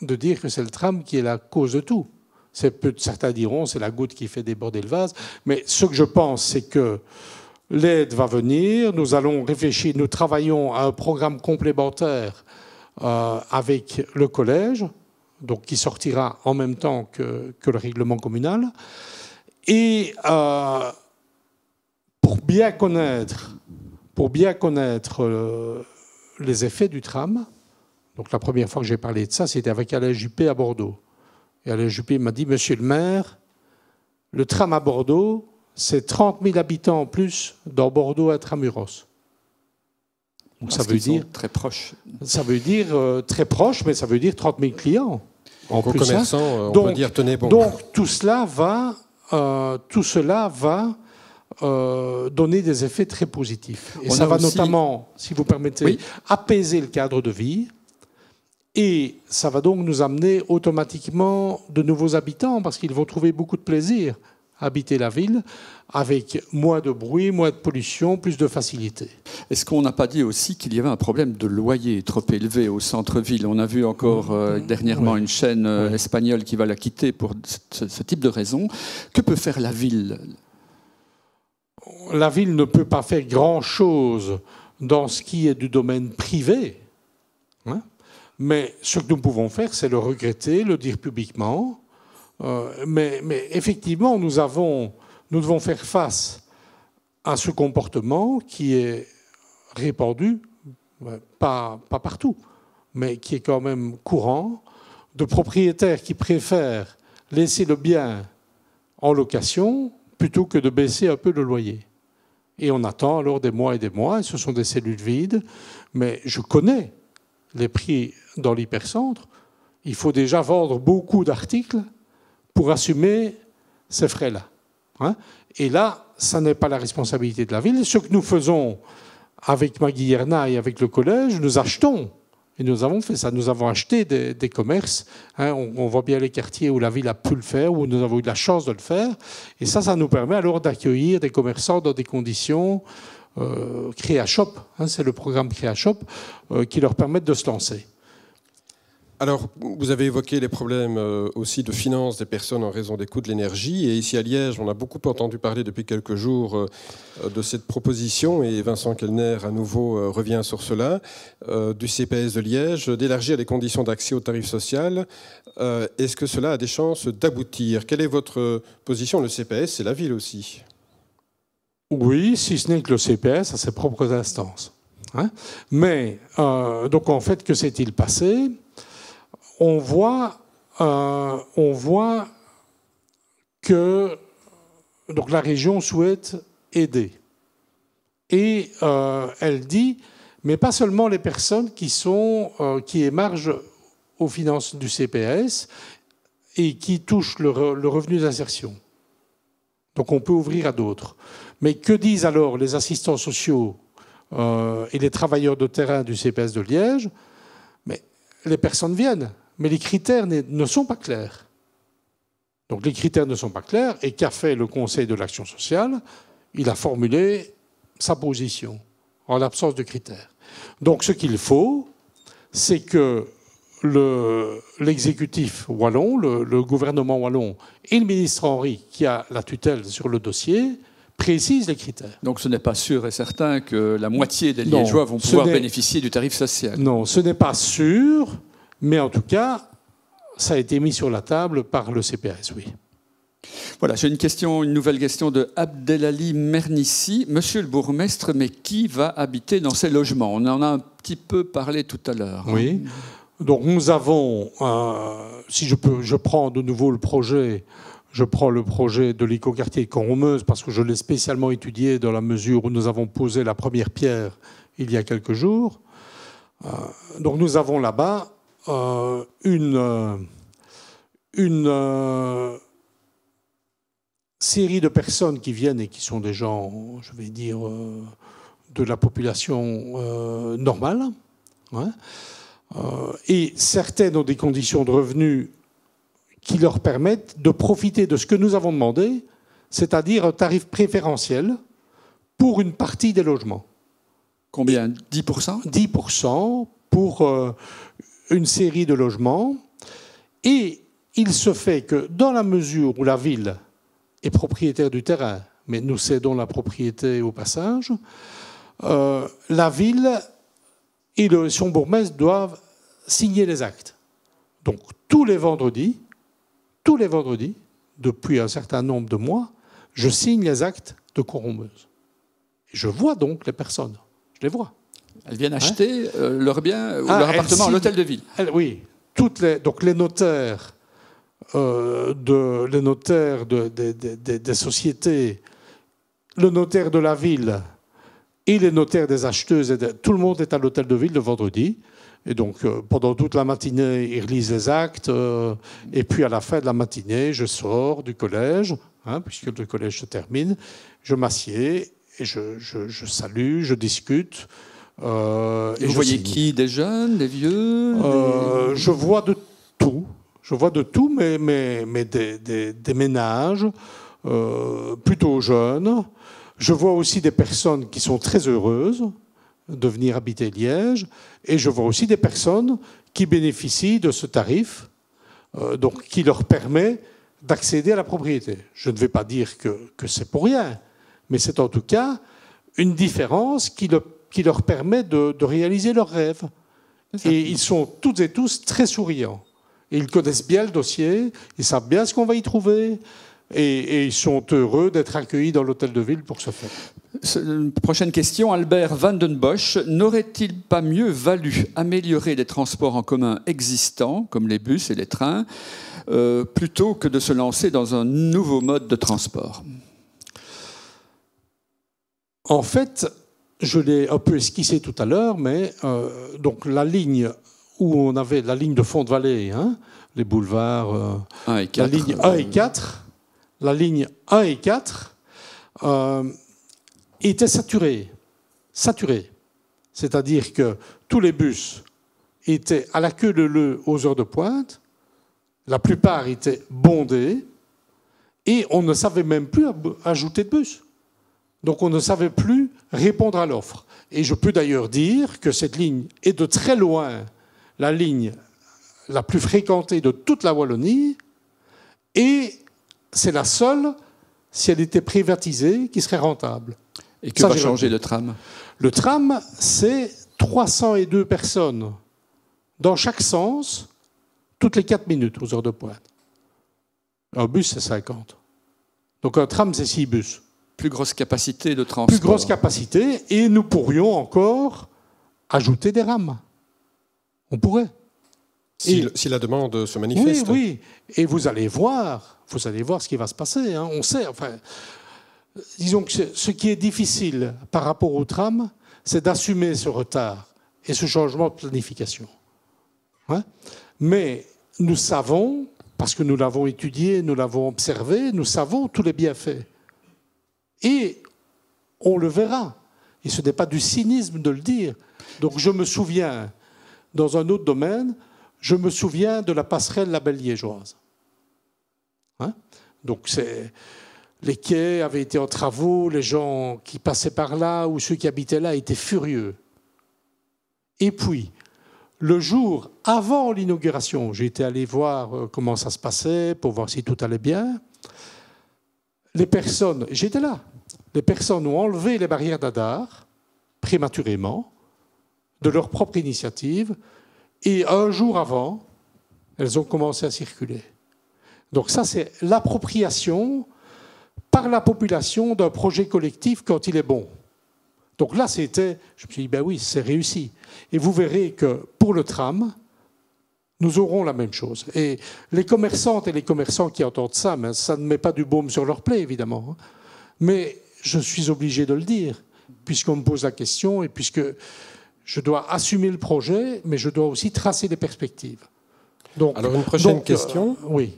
de dire que c'est le tram qui est la cause de tout. Certains diront c'est la goutte qui fait déborder le vase. Mais ce que je pense, c'est que l'aide va venir, nous allons réfléchir, nous travaillons à un programme complémentaire avec le collège, donc qui sortira en même temps que le règlement communal. Et pour bien connaître les effets du tram, donc la première fois que j'ai parlé de ça, c'était avec Alain Juppé à Bordeaux. Et Alain Juppé m'a dit, monsieur le maire, le tram à Bordeaux, c'est 30 000 habitants en plus dans Bordeaux intramuros. Donc ça veut dire très proche. Ça veut dire très proche, mais ça veut dire 30 000 clients. En plus, commerçants, on peut dire tenez bon. Donc tout cela va donner des effets très positifs. Et ça va notamment, si vous permettez, apaiser le cadre de vie. Et ça va donc nous amener automatiquement de nouveaux habitants parce qu'ils vont trouver beaucoup de plaisir à habiter la ville avec moins de bruit, moins de pollution, plus de facilité. Est-ce qu'on n'a pas dit aussi qu'il y avait un problème de loyer trop élevé au centre-ville? On a vu encore dernièrement une chaîne espagnole qui va la quitter pour ce type de raison. Que peut faire la ville? La ville ne peut pas faire grand-chose dans ce qui est du domaine privé. Hein? Mais ce que nous pouvons faire, c'est le regretter, le dire publiquement. Mais effectivement, nous devons faire face à ce comportement qui est répandu, pas partout, mais qui est quand même courant, de propriétaires qui préfèrent laisser le bien en location plutôt que de baisser un peu le loyer. Et on attend alors des mois et des mois, et ce sont des cellules vides, mais je connais les prix dans l'hypercentre. Il faut déjà vendre beaucoup d'articles pour assumer ces frais-là. Hein? Et là, ça n'est pas la responsabilité de la ville. Ce que nous faisons avec Maguillerna et avec le collège, nous achetons. Et nous avons fait ça. Nous avons acheté des commerces. Hein? On voit bien les quartiers où la ville a pu le faire, où nous avons eu de la chance de le faire. Et ça nous permet alors d'accueillir des commerçants dans des conditions CréaShop. Hein? C'est le programme CréaShop qui leur permet de se lancer. Alors, vous avez évoqué les problèmes aussi de finances des personnes en raison des coûts de l'énergie. Et ici à Liège, on a beaucoup entendu parler depuis quelques jours de cette proposition, et Vincent Kellner à nouveau revient sur cela, du CPS de Liège, d'élargir les conditions d'accès au tarif social. Est-ce que cela a des chances d'aboutir? Quelle est votre position? Le CPS, c'est la ville aussi. Oui, si ce n'est que le CPS a ses propres instances. Hein? Mais, donc en fait, que s'est-il passé? On voit que donc la région souhaite aider. Et elle dit, mais pas seulement les personnes qui émargent aux finances du CPS et qui touchent le revenu d'insertion. Donc on peut ouvrir à d'autres. Mais que disent alors les assistants sociaux et les travailleurs de terrain du CPS de Liège? Mais les personnes viennent, mais les critères ne sont pas clairs. Donc les critères ne sont pas clairs, et qu'a fait le Conseil de l'action sociale? Il a formulé sa position, en l'absence de critères. Donc ce qu'il faut, c'est que l'exécutif wallon, le gouvernement wallon et le ministre Henry, qui a la tutelle sur le dossier, précisent les critères. Donc ce n'est pas sûr et certain que la moitié des Liégeois vont pouvoir bénéficier du tarif social. Non, ce n'est pas sûr, mais en tout cas, ça a été mis sur la table par le CPS, oui. Voilà, j'ai une nouvelle question de Abdelali Mernissi. Monsieur le bourgmestre, mais qui va habiter dans ces logements? On en a un petit peu parlé tout à l'heure. Oui. Donc nous avons, si je prends de nouveau le projet, je prends le projet de l'écoquartier de Corommeuse parce que je l'ai spécialement étudié dans la mesure où nous avons posé la première pierre il y a quelques jours. Donc nous avons là-bas une série de personnes qui viennent et qui sont des gens, je vais dire, de la population normale, hein. Et certaines ont des conditions de revenus qui leur permettent de profiter de ce que nous avons demandé, c'est-à-dire un tarif préférentiel pour une partie des logements. Combien? 10% 10% pour une série de logements. Et il se fait que dans la mesure où la ville est propriétaire du terrain, mais nous cédons la propriété au passage, la ville et son bourgmestre doivent signer les actes. Donc tous les vendredis, depuis un certain nombre de mois, je signe les actes de Corommeuse. Et je vois donc les personnes. Je les vois. Elles viennent acheter leur bien ou leur appartement à l'hôtel de ville. Oui. Donc les notaires, des sociétés, le notaire de la ville et les notaires des acheteuses, tout le monde est à l'hôtel de ville le vendredi. Et donc, pendant toute la matinée, ils relisent les actes. Et puis, à la fin de la matinée, je sors du collège, puisque le collège se termine. Je m'assieds et je salue, je discute. Et vous voyez qui? Des jeunes, des vieux Je vois de tout. Je vois de tout, mais des ménages plutôt jeunes. Je vois aussi des personnes qui sont très heureuses de venir habiter Liège. Et je vois aussi des personnes qui bénéficient de ce tarif, donc qui leur permet d'accéder à la propriété. Je ne vais pas dire que c'est pour rien, mais c'est en tout cas une différence qui leur permet de réaliser leurs rêves. Et ils sont toutes et tous très souriants. Et ils connaissent bien le dossier, ils savent bien ce qu'on va y trouver. Et ils sont heureux d'être accueillis dans l'hôtel de ville pour ce faire. Prochaine question, Albert Van den Bosch. N'aurait-il pas mieux valu améliorer les transports en commun existants, comme les bus et les trains, plutôt que de se lancer dans un nouveau mode de transport? En fait, je l'ai un peu esquissé tout à l'heure, mais donc la ligne où on avait la ligne de fond de vallée, les boulevards, 1 et 4, la ligne 1 et 4, la ligne 1 et 4 était saturée. C'est-à-dire que tous les bus étaient à la queue leu aux heures de pointe, la plupart étaient bondés, et on ne savait même plus ajouter de bus. Donc on ne savait plus répondre à l'offre. Et je peux d'ailleurs dire que cette ligne est de très loin la ligne la plus fréquentée de toute la Wallonie, et c'est la seule, si elle était privatisée, qui serait rentable. Et que va changer le tram? Le tram, c'est 302 personnes dans chaque sens, toutes les 4 minutes aux heures de pointe. Un bus, c'est 50. Donc un tram, c'est 6 bus. Plus grosse capacité de transport. Plus grosse capacité, et nous pourrions encore ajouter des rames. On pourrait. Si la demande se manifeste. Oui. Et vous allez voir ce qui va se passer. On sait, enfin, disons que ce qui est difficile par rapport au tram, c'est d'assumer ce retard et ce changement de planification. Hein? Mais nous savons, parce que nous l'avons étudié, nous l'avons observé, nous savons tous les bienfaits. Et on le verra. Et ce n'est pas du cynisme de le dire. Donc je me souviens, dans un autre domaine, je me souviens de la passerelle Labelle-Liégeoise. Hein? Donc les quais avaient été en travaux, les gens qui passaient par là ou ceux qui habitaient là étaient furieux. Et puis, le jour avant l'inauguration, j'étais allé voir comment ça se passait, pour voir si tout allait bien. Les personnes, j'étais là, les personnes ont enlevé les barrières d'Adar, prématurément, de leur propre initiative, et un jour avant, elles ont commencé à circuler. Donc ça, c'est l'appropriation par la population d'un projet collectif quand il est bon. Donc là, je me suis dit, ben oui, c'est réussi. Et vous verrez que pour le tram, nous aurons la même chose. Et les commerçantes et les commerçants qui entendent ça, mais ça ne met pas du baume sur leur plaie, évidemment. Mais je suis obligé de le dire, puisqu'on me pose la question et puisque je dois assumer le projet, mais je dois aussi tracer les perspectives. Donc, alors une prochaine question oui,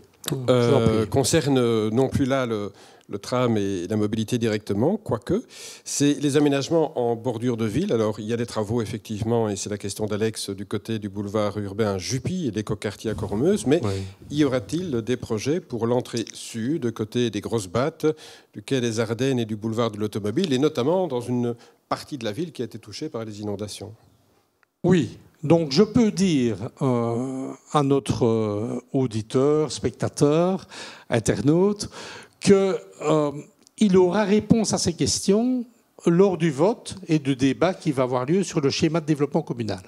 concerne non plus là le tram et la mobilité directement, quoique, c'est les aménagements en bordure de ville. Alors, il y a des travaux, effectivement, et c'est la question d'Alex du côté du boulevard urbain Jupy et l'écoquartier à Cormeuse, mais y aura-t-il des projets pour l'entrée sud, côté des Grosses Battes, du quai des Ardennes et du boulevard de l'Automobile, et notamment dans une partie de la ville qui a été touchée par les inondations? Oui. Donc, je peux dire à notre auditeur, spectateur, internaute, qu'il aura réponse à ces questions lors du vote et du débat qui va avoir lieu sur le schéma de développement communal.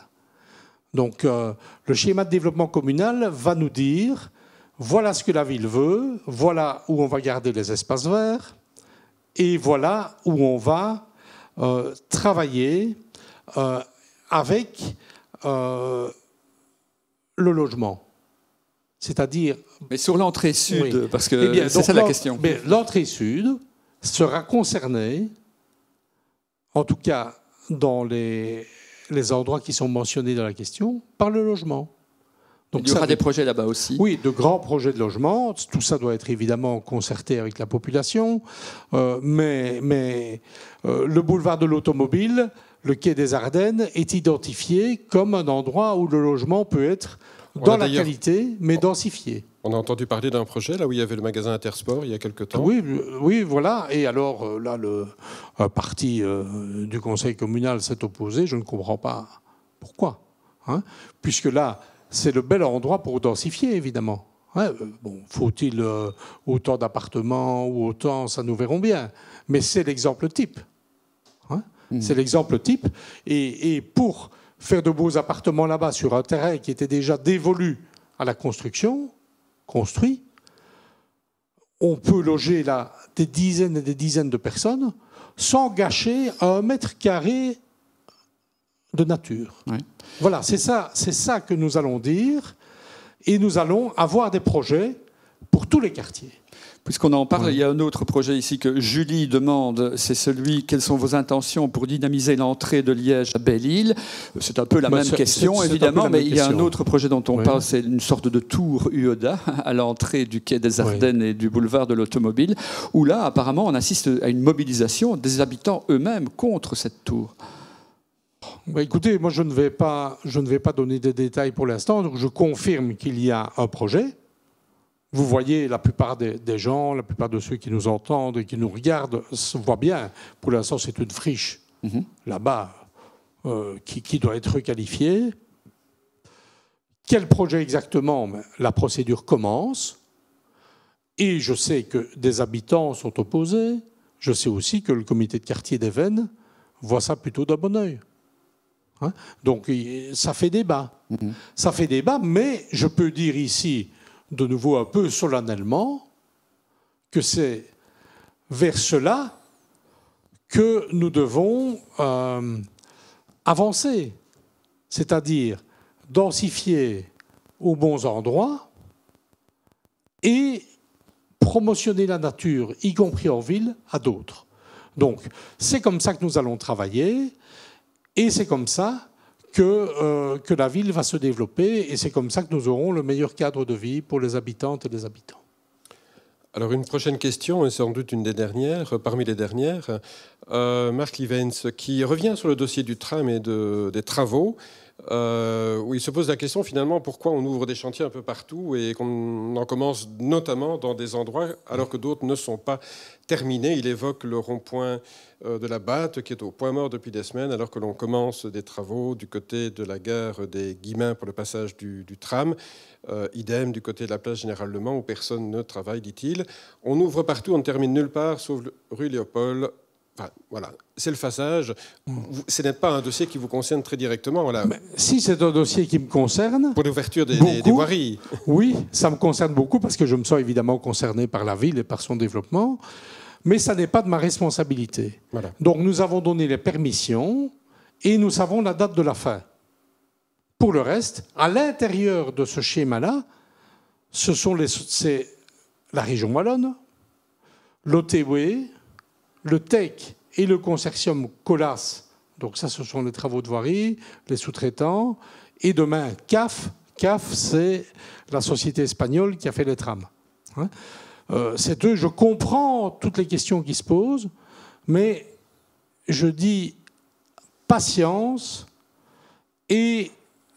Donc, le schéma de développement communal va nous dire, voilà ce que la ville veut, voilà où on va garder les espaces verts, et voilà où on va travailler avec le logement. C'est-à-dire... Mais sur l'entrée sud, oui. Parce que c'est donc, ça la question. Mais l'entrée sud sera concernée, en tout cas dans les endroits qui sont mentionnés dans la question, par le logement. Donc, il y aura des projets là-bas aussi. Oui, de grands projets de logement. Tout ça doit être évidemment concerté avec la population. Mais le boulevard de l'Automobile, le quai des Ardennes, est identifié comme un endroit où le logement peut être dans la qualité, mais densifié. On a entendu parler d'un projet là où il y avait le magasin Intersport il y a quelque temps. Oui, voilà. Et alors là, le parti du conseil communal s'est opposé. Je ne comprends pas pourquoi. Hein, puisque là, c'est le bel endroit pour densifier, évidemment. Ouais, bon, faut-il autant d'appartements ou autant, ça nous verrons bien. Mais c'est l'exemple type. Hein, c'est l'exemple type. Et pour faire de beaux appartements là-bas sur un terrain qui était déjà dévolu à la construction, construit, on peut loger là des dizaines et des dizaines de personnes sans gâcher 1 mètre carré de nature. Ouais. Voilà, c'est ça que nous allons dire, et nous allons avoir des projets pour tous les quartiers. Puisqu'on en parle, il y a un autre projet ici que Julie demande, c'est celui, quelles sont vos intentions pour dynamiser l'entrée de Liège à Belle-Île? C'est un peu la même question, évidemment, mais il y a un autre projet dont on parle, c'est une sorte de tour UEDA à l'entrée du quai des Ardennes et du boulevard de l'Automobile, où là, apparemment, on assiste à une mobilisation des habitants eux-mêmes contre cette tour. Bah écoutez, moi je ne vais pas donner des détails pour l'instant, donc je confirme qu'il y a un projet. Vous voyez, la plupart des gens, la plupart de ceux qui nous entendent et qui nous regardent se voient bien. Pour l'instant, c'est une friche là-bas qui doit être requalifiée. Quel projet exactement? La procédure commence. Et je sais que des habitants sont opposés. Je sais aussi que le comité de quartier d'Évennes voit ça plutôt d'un bon œil. Hein? Donc, ça fait débat. Ça fait débat, mais je peux dire ici, de nouveau un peu solennellement, que c'est vers cela que nous devons avancer, c'est-à-dire densifier aux bons endroits et promotionner la nature, y compris en ville, à d'autres. Donc, c'est comme ça que nous allons travailler, et c'est comme ça que la ville va se développer, et c'est comme ça que nous aurons le meilleur cadre de vie pour les habitantes et les habitants. Alors une prochaine question, et sans doute une des dernières, parmi les dernières, Marc Livens, qui revient sur le dossier du tram et des travaux, où il se pose la question finalement pourquoi on ouvre des chantiers un peu partout et qu'on en commence notamment dans des endroits alors que d'autres ne sont pas terminés. Il évoque le rond-point de la Batte qui est au point mort depuis des semaines alors que l'on commence des travaux du côté de la gare des Guillemins pour le passage du tram. Idem du côté de la place Général Le Mans où personne ne travaille, dit-il. On ouvre partout, on ne termine nulle part sauf rue Léopold. Enfin, voilà, c'est le phasage. Ce n'est pas un dossier qui vous concerne très directement. Voilà. Mais si c'est un dossier qui me concerne... Pour l'ouverture des voiries. Oui, ça me concerne beaucoup parce que je me sens évidemment concerné par la ville et par son développement. Mais ça n'est pas de ma responsabilité. Voilà. Donc nous avons donné les permissions et nous savons la date de la fin. Pour le reste, à l'intérieur de ce schéma-là, c'est la région wallonne, l'OTW, le TEC et le consortium Colas. Donc ça, ce sont les travaux de voirie, les sous-traitants. Et demain, CAF. CAF, c'est la société espagnole qui a fait les trams. C'est eux. Je comprends toutes les questions qui se posent, mais je dis patience et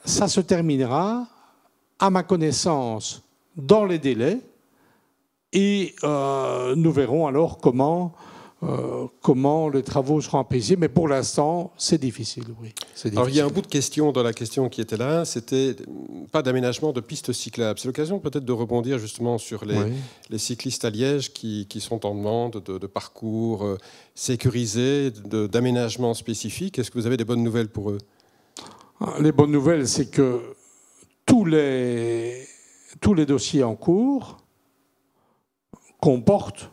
ça se terminera, à ma connaissance, dans les délais. Et nous verrons alors comment les travaux seront apaisés. Mais pour l'instant, c'est difficile, oui. Alors, il y a un bout de question dans la question qui était là. C'était pas d'aménagement de pistes cyclables. C'est l'occasion peut-être de rebondir justement sur les cyclistes à Liège qui sont en demande de parcours sécurisés, d'aménagement spécifique. Est-ce que vous avez des bonnes nouvelles pour eux? Les bonnes nouvelles, c'est que tous les dossiers en cours comportent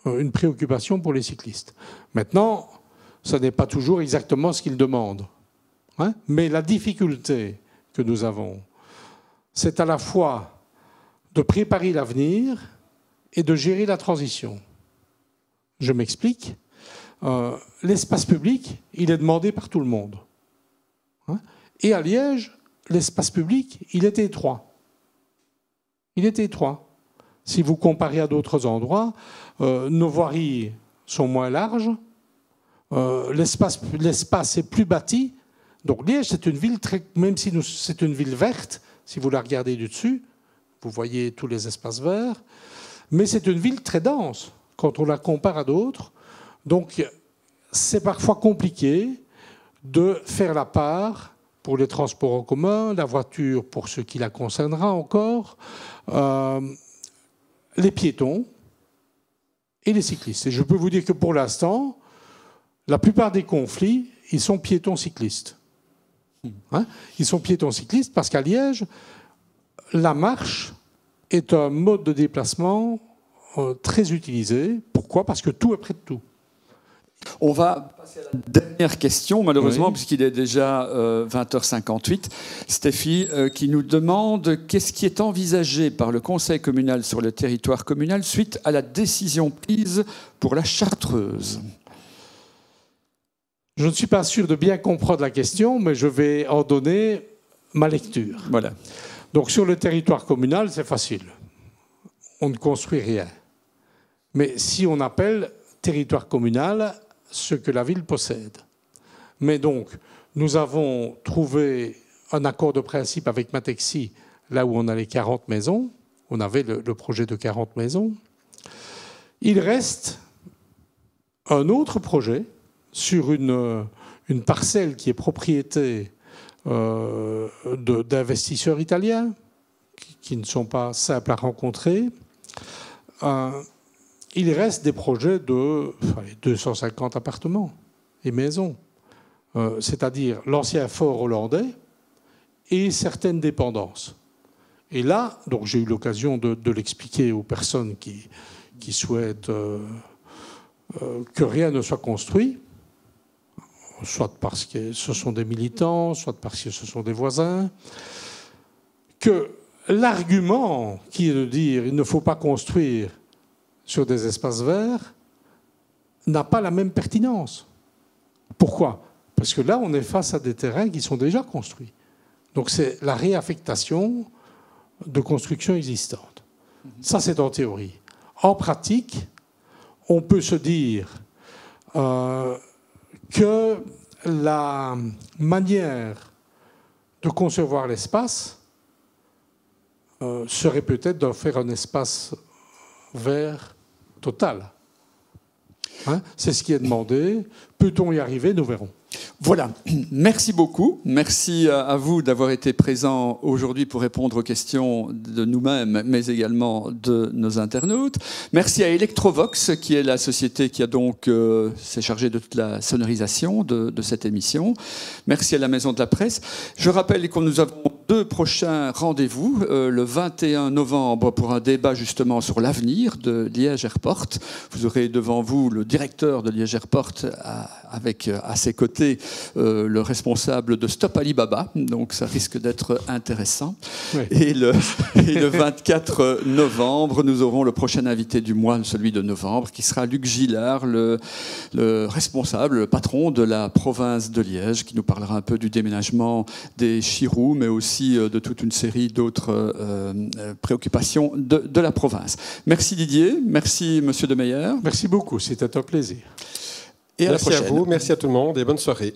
une préoccupation pour les cyclistes. Maintenant, ce n'est pas toujours exactement ce qu'ils demandent. Mais la difficulté que nous avons, c'est à la fois de préparer l'avenir et de gérer la transition. Je m'explique. L'espace public, il est demandé par tout le monde. Et à Liège, l'espace public, il est étroit. Il est étroit. Si vous comparez à d'autres endroits, nos voiries sont moins larges, l'espace est plus bâti. Donc Liège, c'est une ville, même si c'est une ville verte, si vous la regardez du dessus, vous voyez tous les espaces verts, mais c'est une ville très dense quand on la compare à d'autres. Donc c'est parfois compliqué de faire la part pour les transports en commun, la voiture pour ce qui la concernera encore, les piétons et les cyclistes. Et je peux vous dire que pour l'instant, la plupart des conflits, ils sont piétons-cyclistes. Ils sont piétons-cyclistes parce qu'à Liège, la marche est un mode de déplacement très utilisé. Pourquoi? Parce que tout est près de tout. On va passer à la dernière question, malheureusement, puisqu'il est déjà 20h58. Stéphie, qui nous demande qu'est-ce qui est envisagé par le Conseil communal sur le territoire communal suite à la décision prise pour la Chartreuse. Je ne suis pas sûr de bien comprendre la question, mais je vais en donner ma lecture. Voilà. Donc sur le territoire communal, c'est facile. On ne construit rien. Mais si on appelle territoire communal ce que la ville possède. Mais donc, nous avons trouvé un accord de principe avec Matexi, là où on a les 40 maisons. On avait le projet de 40 maisons. Il reste un autre projet sur une parcelle qui est propriété d'investisseurs italiens, qui ne sont pas simples à rencontrer. Il reste des projets de 250 appartements et maisons, c'est-à-dire l'ancien fort hollandais et certaines dépendances. Et là, donc j'ai eu l'occasion de l'expliquer aux personnes qui souhaitent que rien ne soit construit, soit parce que ce sont des militants, soit parce que ce sont des voisins, que l'argument qui est de dire qu'il ne faut pas construire sur des espaces verts n'a pas la même pertinence. Pourquoi? Parce que là, on est face à des terrains qui sont déjà construits. Donc c'est la réaffectation de constructions existantes. Ça, c'est en théorie. En pratique, on peut se dire que la manière de concevoir l'espace serait peut-être d'en faire un espace vert total. Hein? C'est ce qui est demandé. Peut-on y arriver? Nous verrons. Voilà, merci beaucoup. Merci à vous d'avoir été présents aujourd'hui pour répondre aux questions de nous-mêmes, mais également de nos internautes. Merci à Electrovox, qui est la société qui a donc s'est chargée de toute la sonorisation de cette émission. Merci à la Maison de la Presse. Je rappelle que nous avons 2 prochains rendez-vous, le 21 novembre pour un débat justement sur l'avenir de Liège Airport. Vous aurez devant vous le directeur de Liège Airport avec à ses côtés le responsable de Stop Alibaba, donc ça risque d'être intéressant. Oui. Et le 24 novembre, nous aurons le prochain invité du mois, celui de novembre, qui sera Luc Gillard, le responsable, le patron de la province de Liège, qui nous parlera un peu du déménagement des Chirous, mais aussi de toute une série d'autres préoccupations de la province. Merci Didier, merci Monsieur de Meyer. Merci beaucoup, c'était un plaisir. Et merci à vous, merci à tout le monde et bonne soirée.